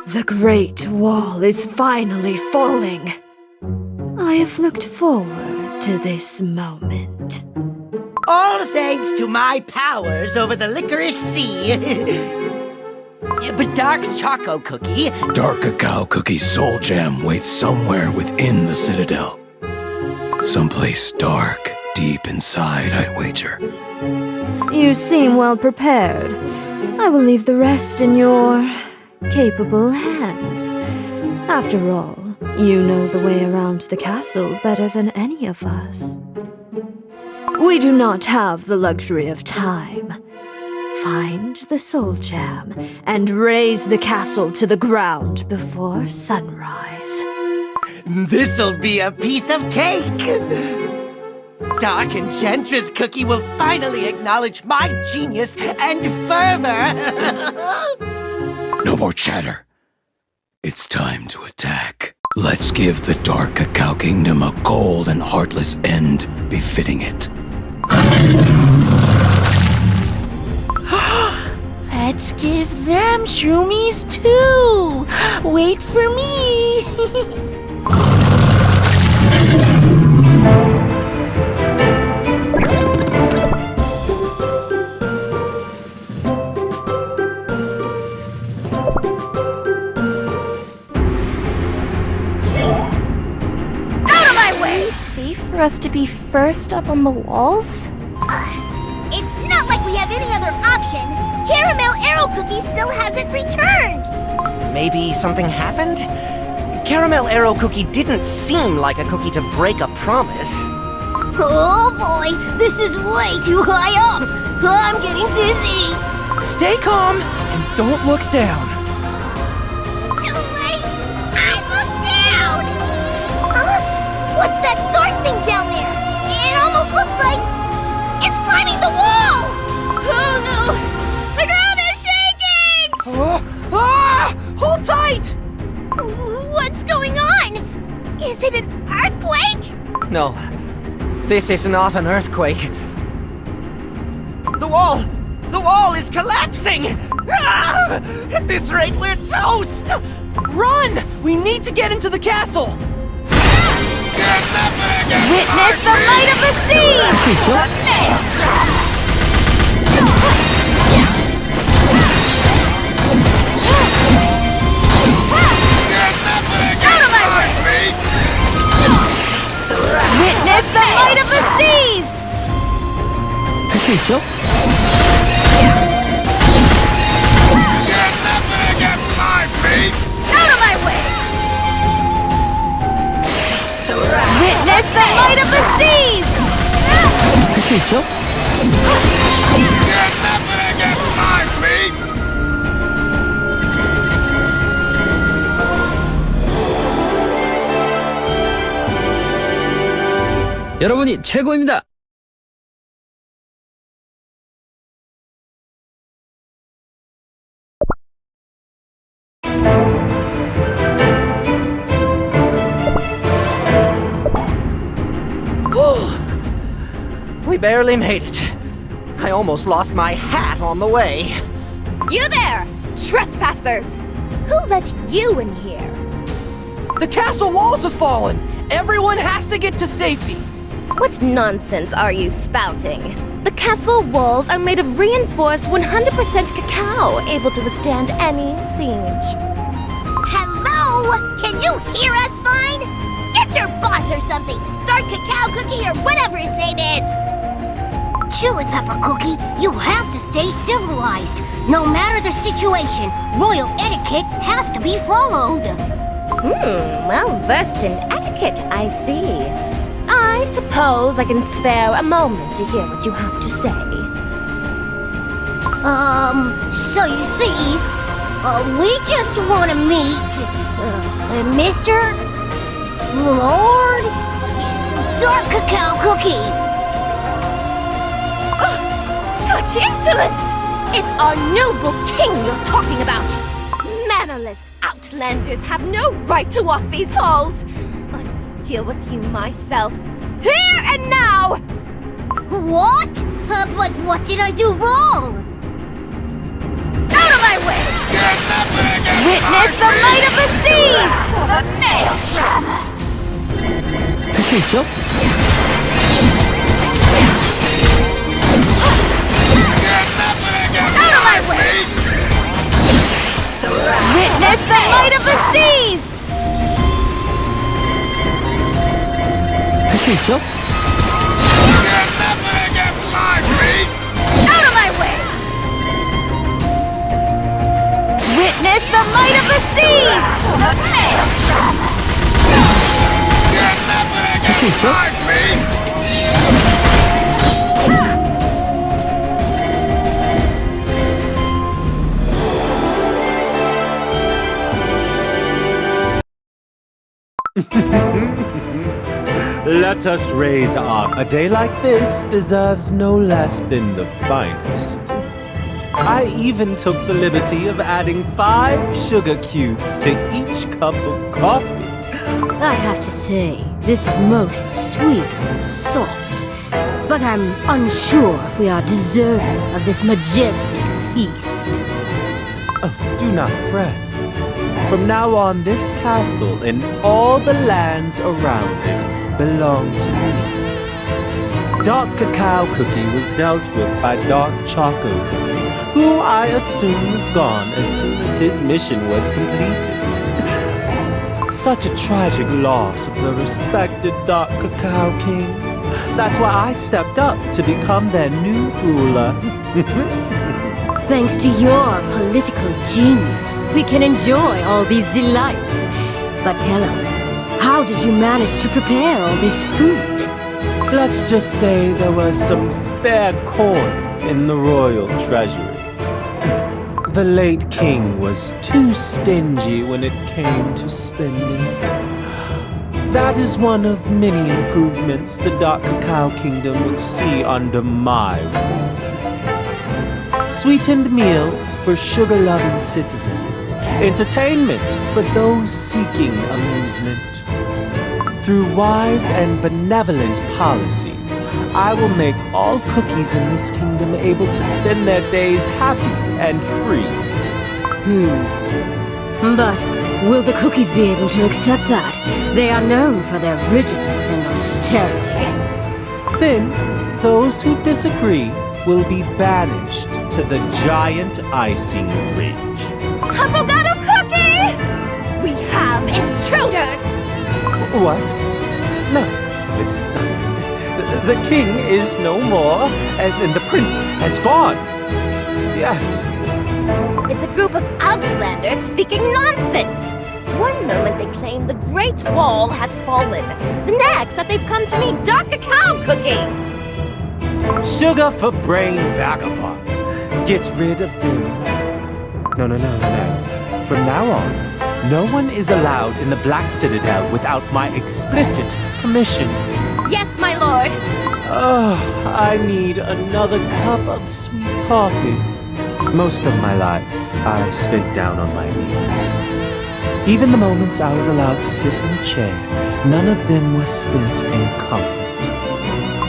The Great Wall is finally falling. I have looked forward to this moment. All thanks to my powers over the Licorice Sea. But Dark Choco Cookie... Dark Cacao Cookie's soul jam waits somewhere within the Citadel. Someplace dark, deep inside, I'd wager. You seem well prepared. I will leave the rest in your capable hands. After all, you know the way around the castle better than any of us. We do not have the luxury of time. Find the soul gem and raise the castle to the ground before sunrise. This'll be a piece of cake! Dark Enchantress Cookie will finally acknowledge my genius and fervor! No more chatter. It's time to attack. Let's give the Dark Cacao Kingdom a cold and heartless end befitting it. Let's give them shroomies too. Wait for me. For us to be first up on the walls? It's not like we have any other option. Caramel Arrow Cookie still hasn't returned! Maybe something happened? Caramel Arrow Cookie didn't seem like a cookie to break a promise. Oh boy, this is way too high up! I'm getting dizzy! Stay calm and don't look down. Too late! I looked down! Huh? What's that dark thing down there? It almost looks like it's climbing the wall! Oh no! The ground is shaking! Hold tight! What's going on? Is it an earthquake? No, this is not an earthquake. The wall is collapsing! Ah! At this rate, we're toast! Run! We need to get into the castle! Witness the might of the sea! Out of my way! Witness the might of the seas! Casito? Out of my way! Witness the might of the seas! Casito? 여러분이 최고입니다. We barely made it. I almost lost my hat on the way. You there! Trespassers! Who let you in here? The castle walls have fallen! Everyone has to get to safety! What nonsense are you spouting? The castle walls are made of reinforced 100% cacao, able to withstand any siege. Hello? Can you hear us fine? Get your boss or something! Dark Cacao Cookie or whatever his name is! Chili Pepper Cookie, you have to stay civilized. No matter the situation, royal etiquette has to be followed. Well versed in etiquette, I see. I suppose I can spare a moment to hear what you have to say. So you see, we just want to meet, Mr. Lord Dark Cacao Cookie. Such insolence! It's our noble king you're talking about! Mannerless outlanders have no right to walk these halls! I'll deal with you myself, here and now! What? But what did I do wrong? Out of my way! Witness the might of the seas! Maelstrom! Casito? Out of my way! Witness the might of the seas! Casito? Out of my way! Witness the might of the seas! Maelstrom! Casito? Let us raise our... A day like this deserves no less than the finest. I even took the liberty of adding 5 sugar cubes to each cup of coffee. I have to say, this is most sweet and soft. But I'm unsure if we are deserving of this majestic feast. Oh, do not fret. From now on, this castle and all the lands around it belong to me. Dark Cacao Cookie was dealt with by Dark Choco Cookie, who I assume was gone as soon as his mission was completed. Such a tragic loss of the respected Dark Cacao King. That's why I stepped up to become their new ruler. Thanks to your political genius, we can enjoy all these delights. But tell us, how did you manage to prepare all this food? Let's just say there was some spare coin in the royal treasury. The late king was too stingy when it came to spending. That is one of many improvements the Dark Cacao Kingdom will see under my rule. Sweetened meals for sugar-loving citizens, entertainment for those seeking amusement. Through wise and benevolent policies, I will make all cookies in this kingdom able to spend their days happy and free. But will the cookies be able to accept that? They are known for their rigidness and austerity. Then, those who disagree will be banished to the giant icing ridge. Avocado cookie! We have intruders! What? No, it's not. The king is no more, and the prince has gone. Yes. It's a group of outlanders speaking nonsense. One moment they claim the Great Wall has fallen. The next that they've come to meet Dark Cacao Cookie. Sugar for brain vagabond. Get rid of them. No. From now on, no one is allowed in the Black Citadel without my explicit permission. Yes, my lord. Oh, I need another cup of sweet coffee. Most of my life, I spent down on my knees. Even the moments I was allowed to sit in a chair, none of them were spent in comfort.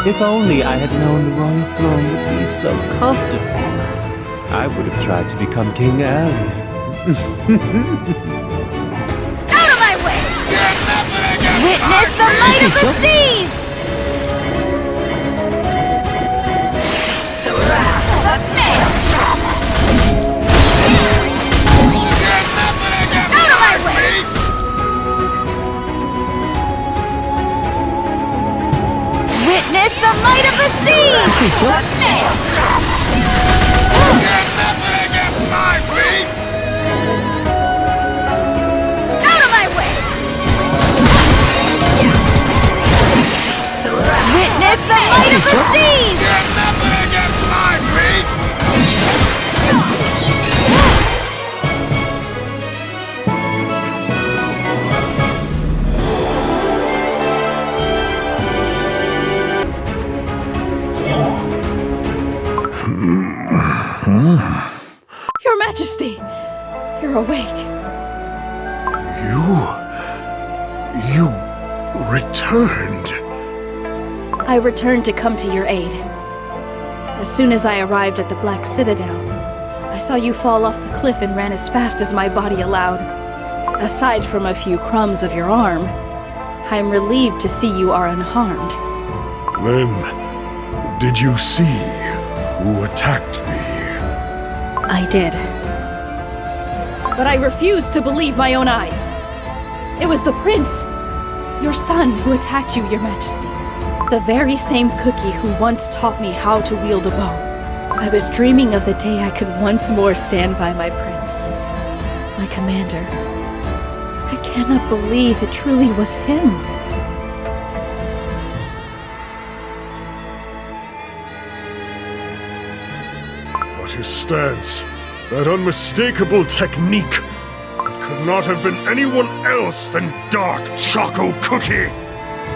If only I had known the royal throne would be so comfortable, I would have tried to become king earlier. Out of my way! Witness the might of the seas! The wrath of a maelstrom! Out of my way! Witness the might of the seas! The maelstrom! Get nothing against my feet! Witness the might of the seas! Get nothing against my feet! Your Majesty! You're awake. You returned. I returned to come to your aid. As soon as I arrived at the Black Citadel, I saw you fall off the cliff and ran as fast as my body allowed. Aside from a few crumbs of your arm, I'm relieved to see you are unharmed. Then, did you see who attacked me? I did. But I refused to believe my own eyes. It was the prince, your son, who attacked you, Your Majesty. The very same cookie who once taught me how to wield a bow. I was dreaming of the day I could once more stand by my prince, my commander. I cannot believe it truly was him. But his stance, that unmistakable technique, it could not have been anyone else than Dark Choco Cookie.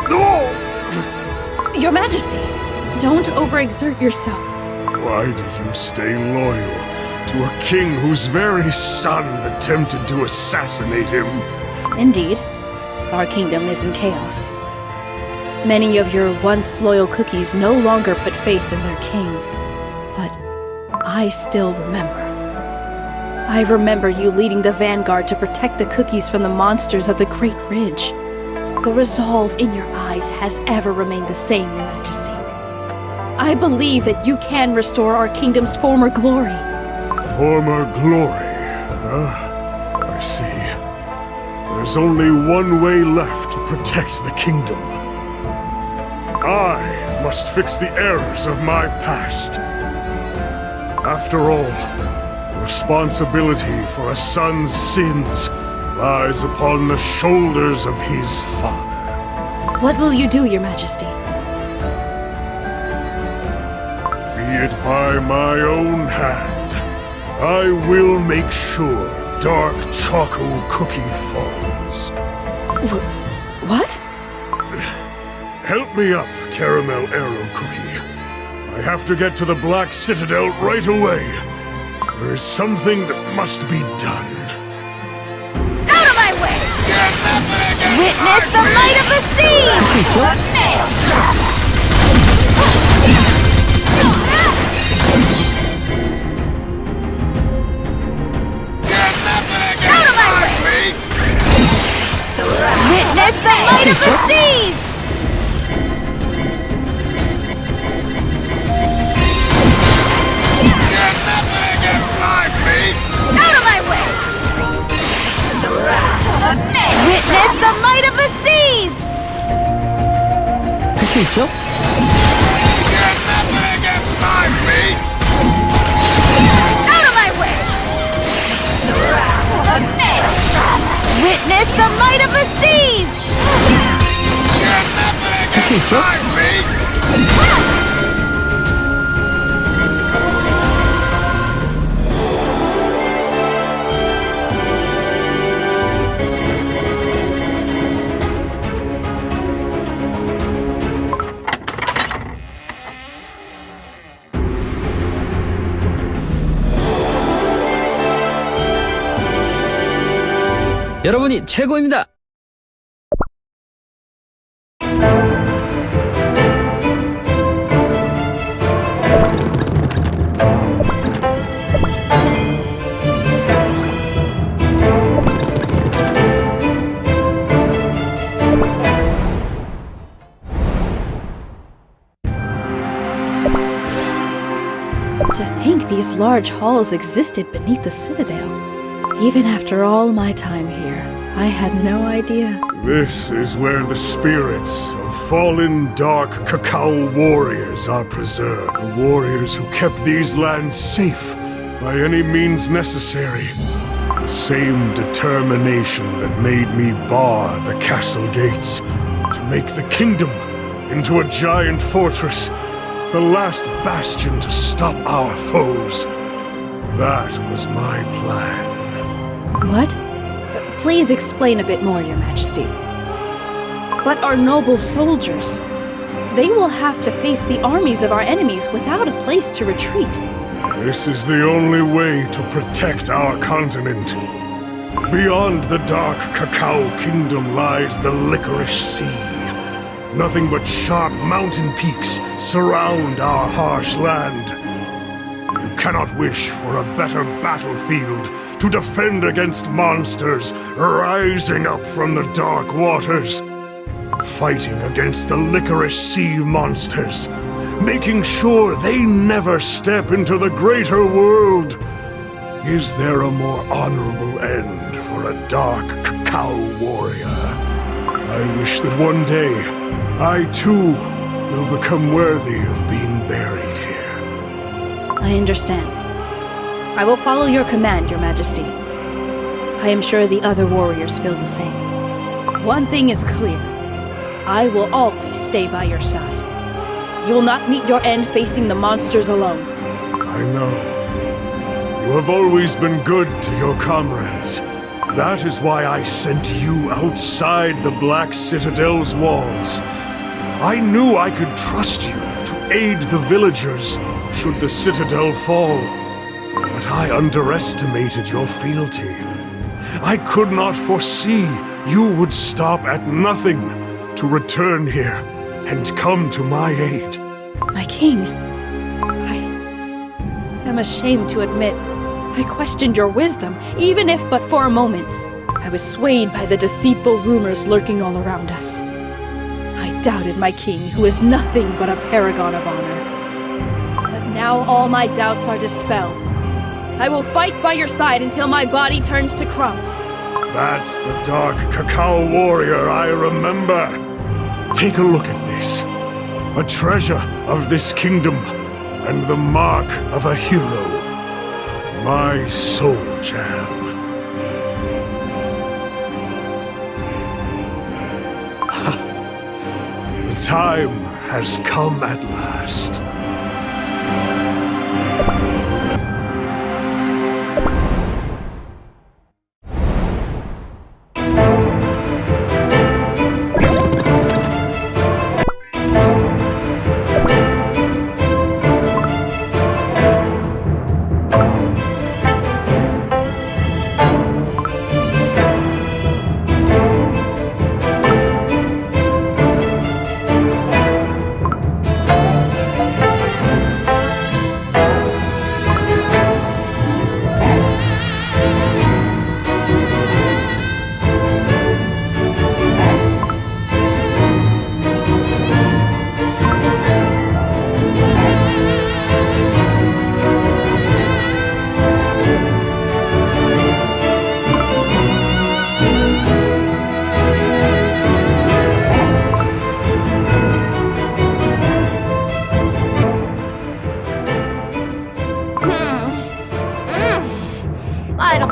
Oh! Your Majesty, don't overexert yourself. Why do you stay loyal to a king whose very son attempted to assassinate him? Indeed, our kingdom is in chaos. Many of your once loyal cookies no longer put faith in their king, but I still remember. I remember you leading the vanguard to protect the cookies from the monsters of the Great Ridge. The resolve in your eyes has ever remained the same, Your Majesty. I believe that you can restore our kingdom's former glory. Former glory? I see. There's only one way left to protect the kingdom. I must fix the errors of my past. After all, responsibility for a son's sins lies upon the shoulders of his father. What will you do, Your Majesty? Be it by my own hand, I will make sure Dark Choco Cookie falls. What? Help me up, Caramel Arrow Cookie. I have to get to the Black Citadel right away. There is something that must be done. Out of my way! Witness the might of the sea! Out of my way! Witness the might of the seas! Out of my way! Witness the might of the seas! Casito? Get nothing against my feet! Out of my way! Witness the might of the seas! Get nothing against Casito? my feet! 여러분이 최고입니다. To think these large halls existed beneath the Citadel. Even after all my time here, I had no idea. This is where the spirits of fallen dark CACAO warriors are preserved. The warriors who kept these lands safe by any means necessary. The same determination that made me bar the castle gates to make the kingdom into a giant fortress, the last bastion to stop our foes. That was my plan. What? Please explain a bit more, Your Majesty. But our noble soldiers, they will have to face the armies of our enemies without a place to retreat. This is the only way to protect our continent. Beyond the dark CACAO kingdom lies the Licorice Sea. Nothing but sharp mountain peaks surround our harsh land. You cannot wish for a better battlefield to defend against monsters rising up from the dark waters. Fighting against the Licorice Sea monsters, making sure they never step into the greater world. Is there a more honorable end for a dark CACAO warrior? I wish that one day, I too will become worthy of being buried here. I understand. I will follow your command, Your Majesty. I am sure the other warriors feel the same. One thing is clear. I will always stay by your side. You will not meet your end facing the monsters alone. I know. You have always been good to your comrades. That is why I sent you outside the Black Citadel's walls. I knew I could trust you to aid the villagers should the Citadel fall. But I underestimated your fealty. I could not foresee you would stop at nothing to return here and come to my aid. My king, I am ashamed to admit I questioned your wisdom, even if but for a moment. I was swayed by the deceitful rumors lurking all around us. I doubted my king, who is nothing but a paragon of honor. But now all my doubts are dispelled. I will fight by your side until my body turns to crumbs. That's the dark CACAO warrior I remember. Take a look at this. A treasure of this kingdom, and the mark of a hero. my soul jam. The time has come at last.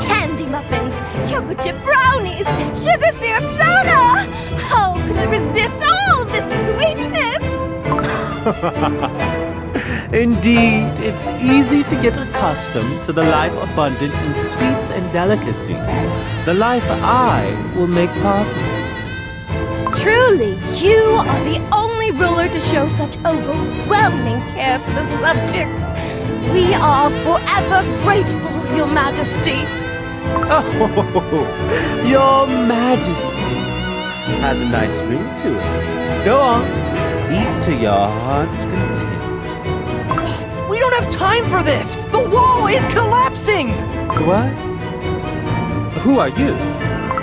Candy muffins, chocolate chip brownies, sugar syrup soda! How could I resist all this sweetness? Indeed, it's easy to get accustomed to the life abundant in sweets and delicacies, the life I will make possible. Truly, you are the only ruler to show such overwhelming care for the subjects. We are forever grateful, Your Majesty. Oh, Your Majesty has a nice ring to it. Go on, eat to your heart's content. We don't have time for this! The wall is collapsing! What? Who are you?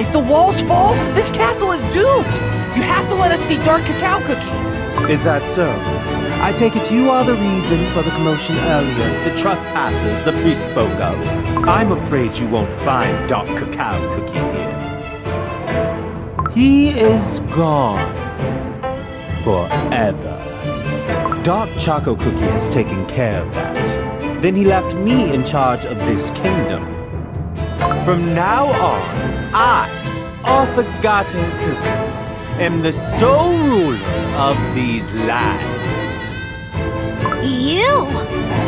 If the walls fall, this castle is doomed! You have to let us see Dark Cacao Cookie! Is that so? I take it you are the reason for the commotion earlier, the trespassers the priest spoke of. I'm afraid you won't find Dark Cacao Cookie here. He is gone. Forever. Dark Choco Cookie has taken care of that. Then he left me in charge of this kingdom. From now on, I, Affogato Cookie, am the sole ruler of these lands.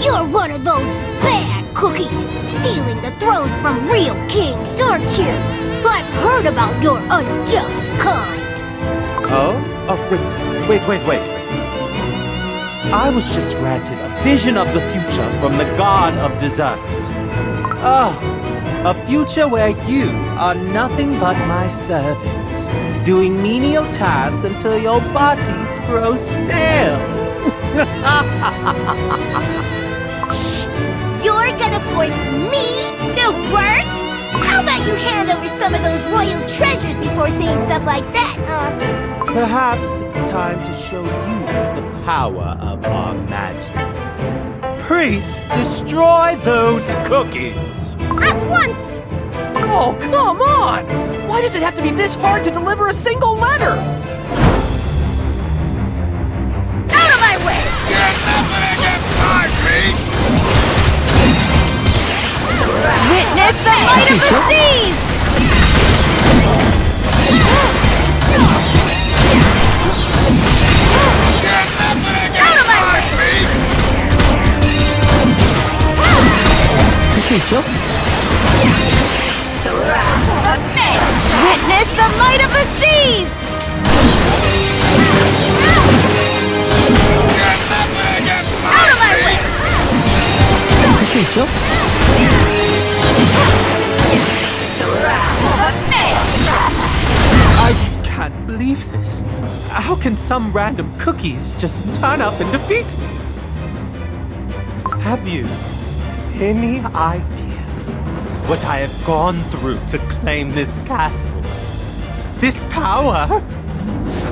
You're one of those bad cookies, stealing the thrones from real kings, aren't you? I've heard about your unjust kind. Oh, wait. I was just granted a vision of the future from the god of desserts. Oh, a future where you are nothing but my servants, doing menial tasks until your bodies grow stale. Shh! You're gonna force me to work? How about you hand over some of those royal treasures before saying stuff like that, huh? Perhaps it's time to show you the power of our magic. Priests, destroy those cookies! At once! Oh, come on! Why does it have to be this hard to deliver a single letter? Out of my way! Get nothing against my feet! Witness the might of the seas! Get nothing against my feet! Witness the might of the seas! Get nothing against my Out of my way! I can't believe this. How can some random cookies just turn up and defeat me? Have you any idea what I have gone through to claim this castle? This power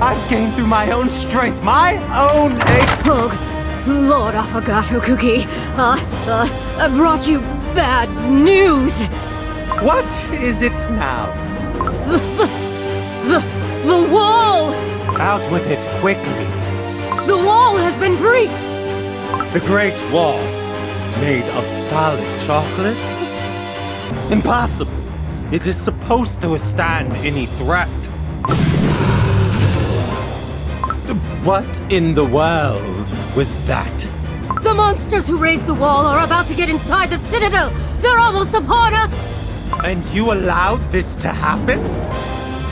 I've gained through my own strength, my own Oh, Lord Affogato Cookie, I brought you bad news. What is it now? The wall! Out with it quickly. The wall has been breached! The Great Wall, made of solid chocolate? Impossible. It is supposed to withstand any threat. What in the world was that? The monsters who raised the wall are about to get inside the citadel! They're almost upon us! And you allowed this to happen?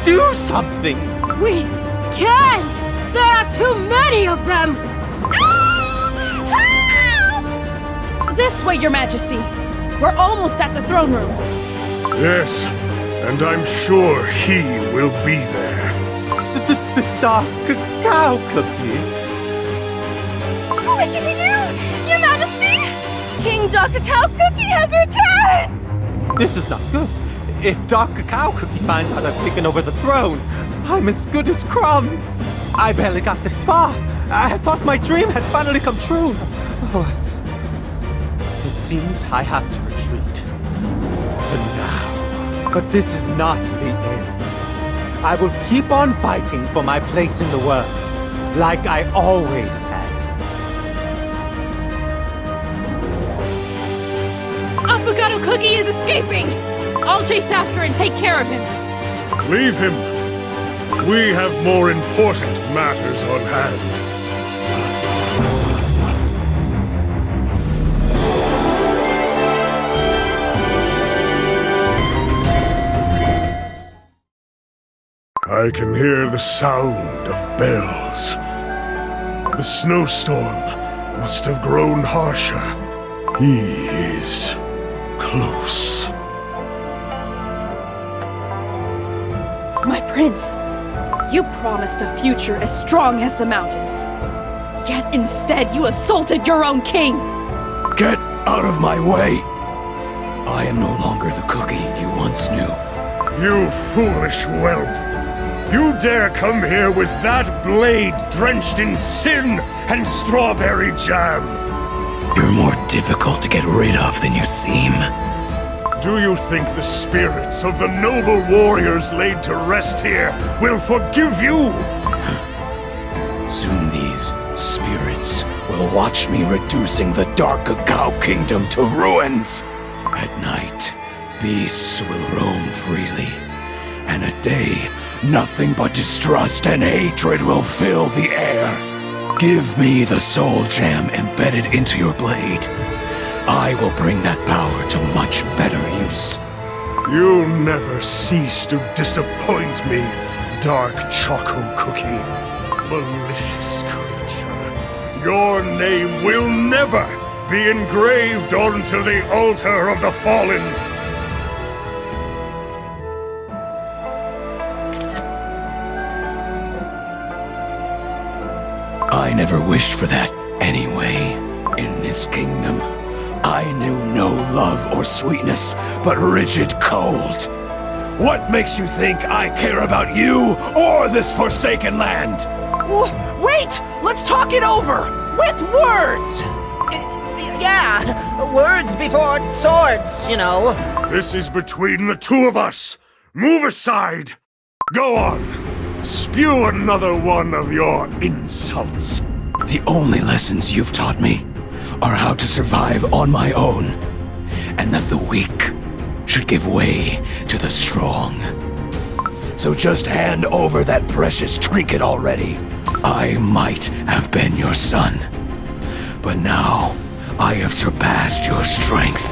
Do something! We can't! There are too many of them! This way, Your Majesty. We're almost at the throne room. Yes, and I'm sure he will be there. The dark cacao cookie. What should we do, Your Majesty? King Dark Cacao Cookie has returned! This is not good. If Dark Cacao Cookie finds out I've taken over the throne, I'm as good as crumbs. I barely got this far. I thought my dream had finally come true. Oh. It seems I have to retreat. For now. But this is not the end. I will keep on fighting for my place in the world, like I always have. Affogato Cookie is escaping! I'll chase after and take care of him. Leave him. We have more important matters on hand. I can hear the sound of bells. The snowstorm must have grown harsher. He is close. My prince, you promised a future as strong as the mountains. Yet instead you assaulted your own king! Get out of my way! I am no longer the cookie you once knew. You foolish whelp! You dare come here with that blade drenched in sin and strawberry jam! You're more difficult to get rid of than you seem. Do you think the spirits of the noble warriors laid to rest here will forgive you? Soon these spirits will watch me reducing the Dark Cacao Kingdom to ruins. At night, beasts will roam freely. And at day, nothing but distrust and hatred will fill the air. Give me the soul gem embedded into your blade. I will bring that power to much better use. You'll never cease to disappoint me, Dark Choco Cookie. Malicious creature. Your name will never be engraved onto the altar of the fallen. I never wished for that anyway. In this kingdom, I knew no love or sweetness, but rigid cold. What makes you think I care about you or this forsaken land? Wait! Let's talk it over! With words! Yeah, words before swords, you know. This is between the two of us. Move aside. Go on. Spew another one of your insults. The only lessons you've taught me are how to survive on my own, and that the weak should give way to the strong. So just hand over that precious trinket already. I might have been your son, but now I have surpassed your strength.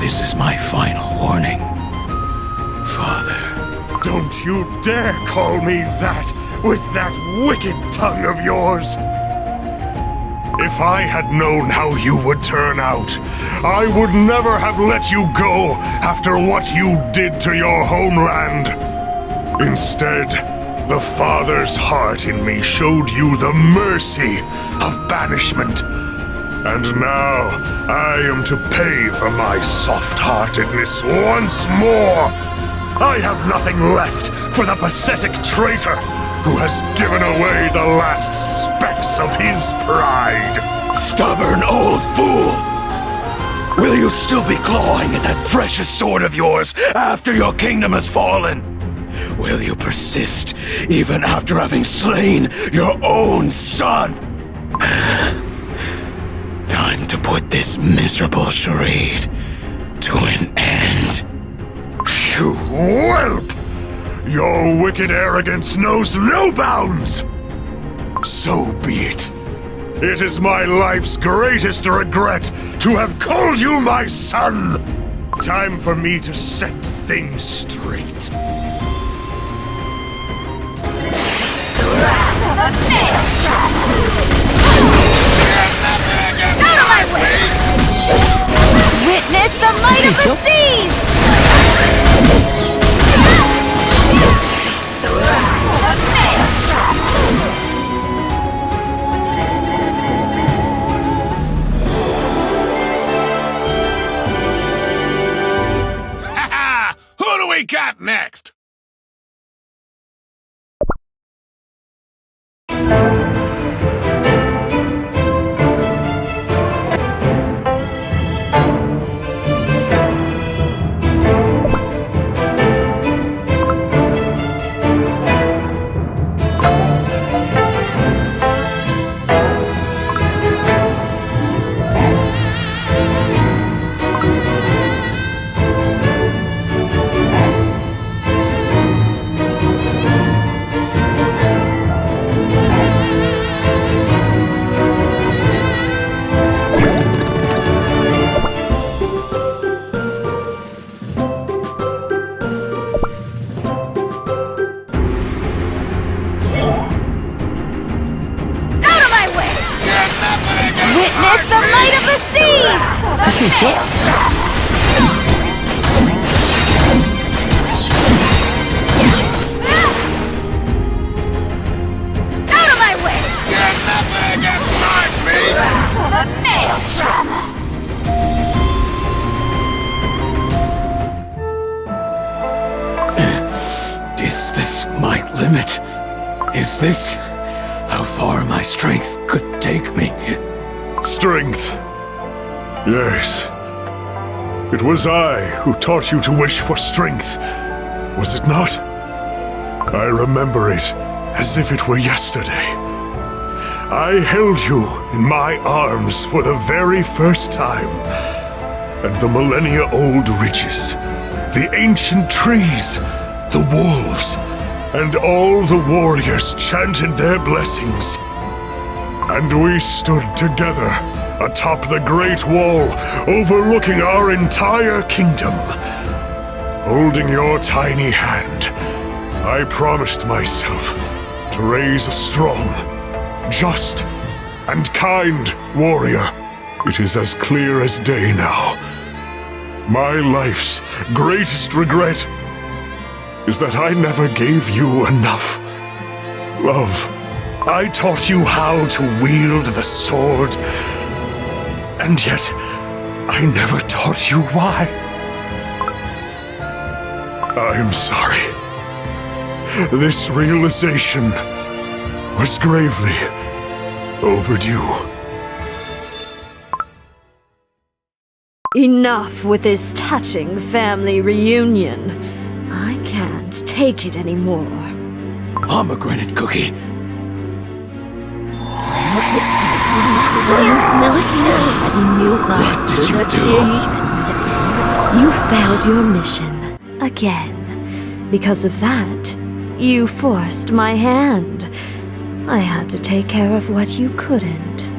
This is my final warning, Father. Don't you dare call me that with that wicked tongue of yours! If I had known how you would turn out, I would never have let you go after what you did to your homeland. Instead, the Father's heart in me showed you the mercy of banishment. And now, I am to pay for my soft-heartedness once more! I have nothing left for the pathetic traitor who has given away the last specks of his pride. Stubborn old fool! Will you still be clawing at that precious sword of yours after your kingdom has fallen? Will you persist even after having slain your own son? Time to put this miserable charade to an end. You whelp! Your wicked arrogance knows no bounds! So be it. It is my life's greatest regret to have called you my son! Time for me to set things straight. Out of my way! Witness the might of the seas! The wrath of Maelstrom! Ha! Who do we got next? Witness the might of the seas! Out of my way! Get nothing against my feet! The Maelstrom! Is this my limit? Is this how far my strength could take me? Strength. Yes. It was I who taught you to wish for strength, was it not? I remember it as if it were yesterday. I held you in my arms for the very first time. And the millennia-old ridges, the ancient trees, the wolves, and all the warriors chanted their blessings. And we stood together atop the Great Wall, overlooking our entire kingdom. Holding your tiny hand, I promised myself to raise a strong, just, and kind warrior. It is as clear as day now. My life's greatest regret is that I never gave you enough love. I taught you how to wield the sword, and yet I never taught you why. I'm sorry. This realization was gravely overdue. Enough with this touching family reunion. I can't take it anymore. Pomegranate cookie. What did you do? You failed your mission again. Because of that, you forced my hand. I had to take care of what you couldn't.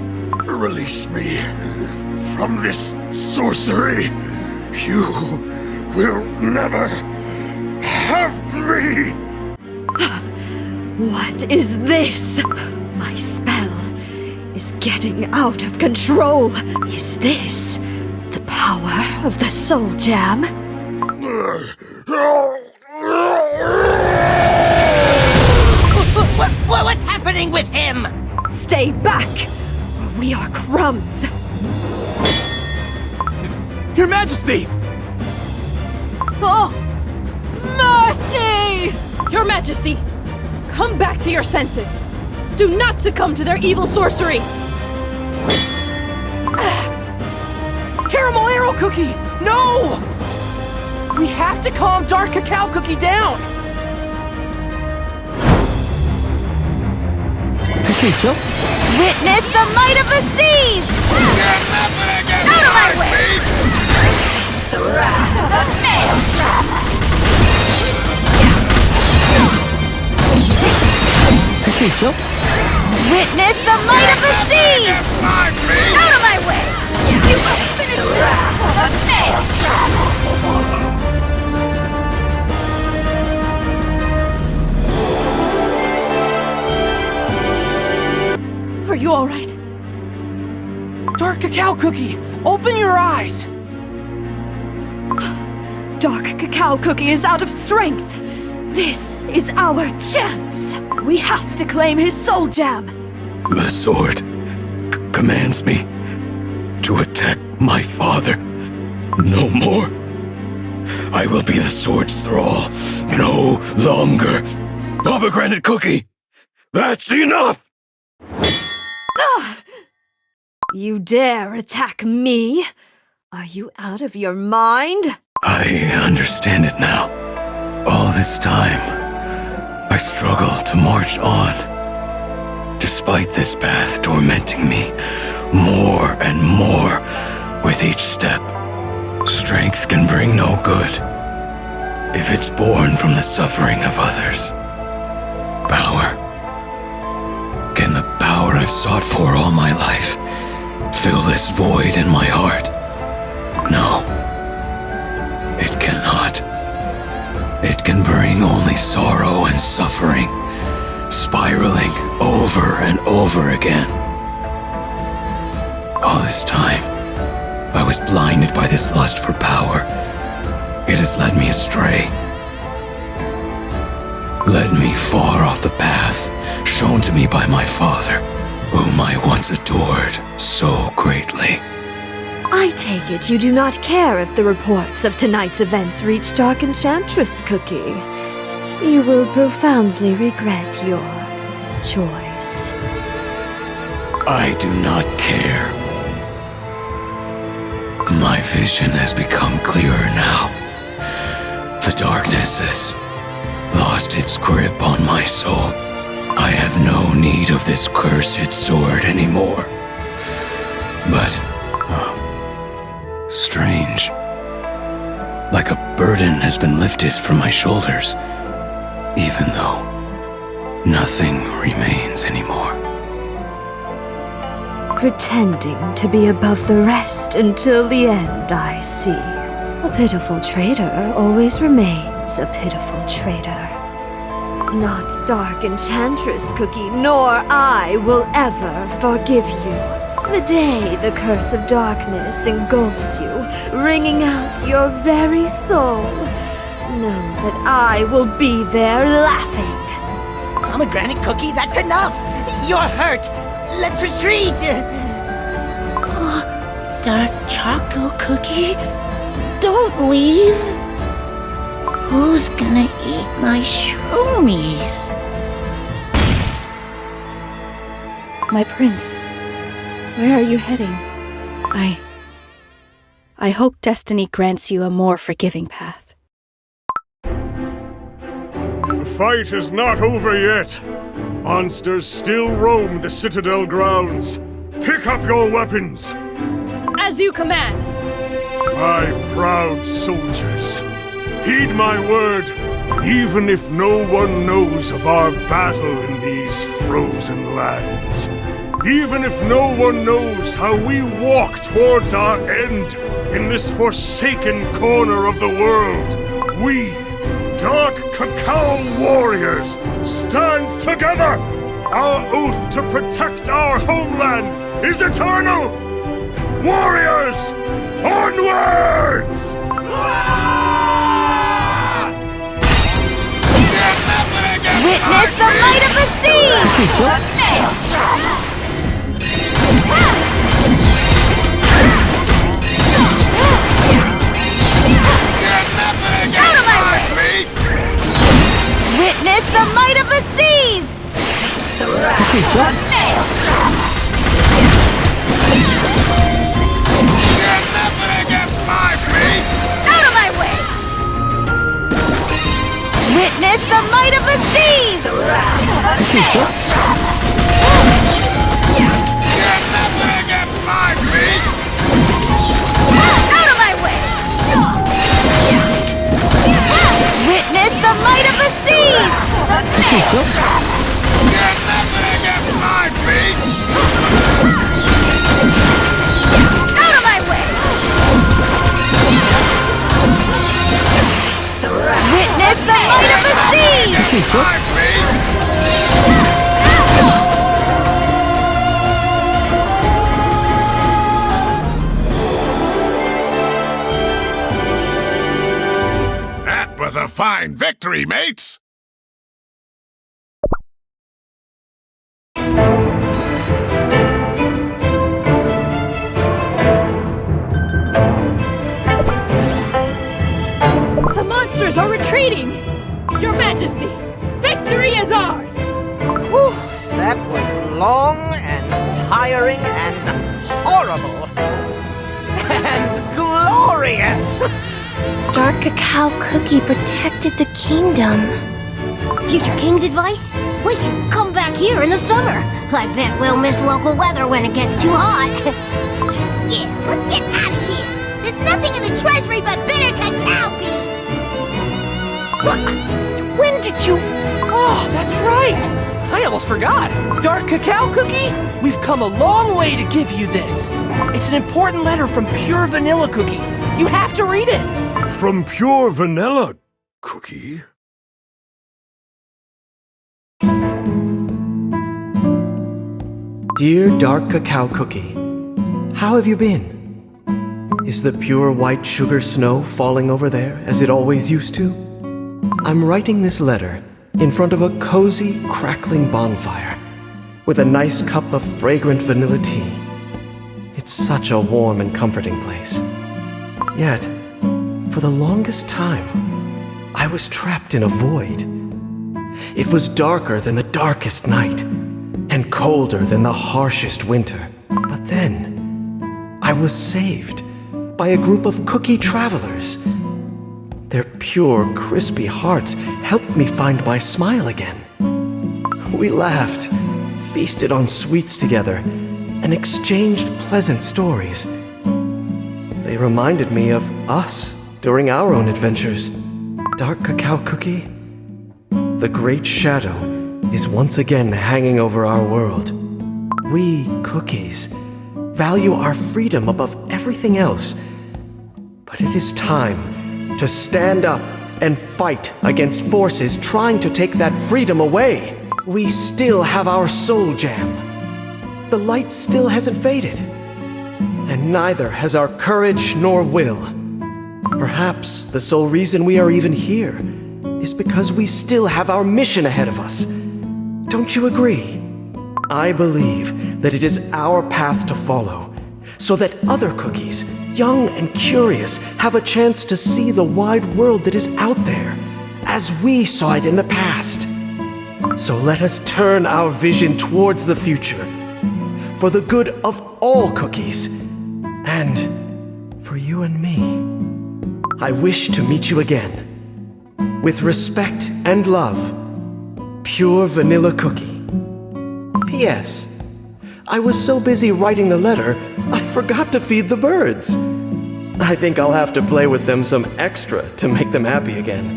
Release me from this sorcery. You will never have me. What is this? My spell is getting out of control. Is this the power of the Soul Jam? What's happening with him? Stay back, or we are crumbs. Your Majesty! Oh! Mercy! Your Majesty, come back to your senses. Do not succumb to their evil sorcery. Caramel Arrow Cookie! No! We have to calm Dark Cacao Cookie down! Witness the might of the seas! Out of my way! the wrath of the Maelstrom! 할 수 있죠? Witness the might of the seas! Out of my way! You must finish the wrath of the Maelstrom! Are you alright? Dark Cacao Cookie, open your eyes! Dark Cacao Cookie is out of strength. This is our chance. We have to claim his soul gem. The sword commands me to attack my father. No more. I will be the sword's thrall. No longer. Pomegranate Cookie, that's enough! You dare attack me? Are you out of your mind? I understand it now. All this time, I struggle to march on. Despite this path tormenting me more and more with each step, strength can bring no good if it's born from the suffering of others. Power. Can the power I've sought for all my life fill this void in my heart? No. It cannot. It can bring only sorrow and suffering, spiraling over and over again. All this time, I was blinded by this lust for power. It has led me astray. Led me far off the path shown to me by my father, whom I once adored so greatly. I take it you do not care if the reports of tonight's events reach Dark Enchantress Cookie. You will profoundly regret your choice. I do not care. My vision has become clearer now. The darkness has lost its grip on my soul. I have no need of this cursed sword anymore. But, strange. Like a burden has been lifted from my shoulders, even though nothing remains anymore. Pretending to be above the rest until the end, I see. A pitiful traitor always remains a pitiful traitor. Not Dark Enchantress Cookie, nor I will ever forgive you. The day the curse of darkness engulfs you, wringing out your very soul, know that I will be there laughing. Pomegranate Cookie, that's enough! You're hurt! Let's retreat! Dark Choco Cookie, don't leave! Who's gonna eat my shroomies? My prince, where are you heading? I hope destiny grants you a more forgiving path. The fight is not over yet. Monsters still roam the Citadel grounds. Pick up your weapons! As you command! My proud soldiers, heed my word. Even if no one knows of our battle in these frozen lands, even if no one knows how we walk towards our end in this forsaken corner of the world, we, Dark Cacao warriors, stand together! Our oath to protect our homeland is eternal! Warriors, onwards! Witness the light of the sea! 할 수 있죠? Maelstrom! Out of my way! Witness the might of the seas! 할 수 있죠? Maelstrom! Out of my way! Witness the might of the seas! 할 수 있죠? Out of my way! the might of the seas! Besito. Get nothing against my feet! Out of my way! Witness the might of the seas! Besito. That was a fine victory, mates! The monsters are retreating! Your Majesty, victory is ours! Whew, that was long and tiring and horrible. And glorious! Dark Cacao Cookie protected the kingdom. Future King's advice? We should come back here in the summer. I bet we'll miss local weather when it gets too hot. Yeah, let's get out of here. There's nothing in the treasury but bitter cacao beans. When did you... Oh, that's right! I almost forgot! Dark Cacao Cookie, we've come a long way to give you this. It's an important letter from Pure Vanilla Cookie. You have to read it! From Pure Vanilla Cookie? Dear Dark Cacao Cookie, how have you been? Is the pure white sugar snow falling over there as it always used to? I'm writing this letter in front of a cozy, crackling bonfire with a nice cup of fragrant vanilla tea. It's such a warm and comforting place. Yet, for the longest time, I was trapped in a void. It was darker than the darkest night, and colder than the harshest winter. But then, I was saved by a group of cookie travelers. Their pure, crispy hearts helped me find my smile again. We laughed, feasted on sweets together, and exchanged pleasant stories. They reminded me of us during our own adventures. Dark Cacao Cookie, the great shadow is once again hanging over our world. We cookies value our freedom above everything else, but it is time to stand up and fight against forces trying to take that freedom away. We still have our soul jam. The light still hasn't faded, and neither has our courage nor will. Perhaps the sole reason we are even here is because we still have our mission ahead of us. Don't you agree? I believe that it is our path to follow, so that other cookies, young and curious, have a chance to see the wide world that is out there, as we saw it in the past. So let us turn our vision towards the future, for the good of all cookies, and for you and me. I wish to meet you again. With respect and love, Pure Vanilla Cookie. P.S. I was so busy writing the letter, I forgot to feed the birds. I think I'll have to play with them some extra to make them happy again.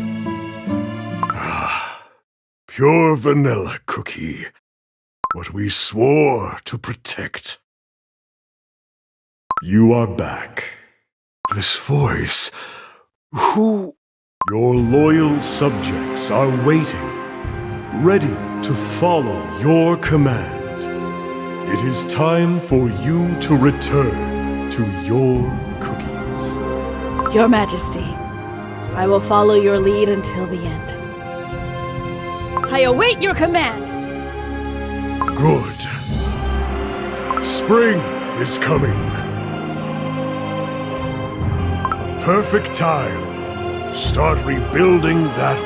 Pure Vanilla Cookie. What we swore to protect. You are back. This voice... Who? Your loyal subjects are waiting, ready to follow your command. It is time for you to return to your cookies. Your Majesty, I will follow your lead until the end. I await your command! Good. Spring is coming. Perfect time to start rebuilding that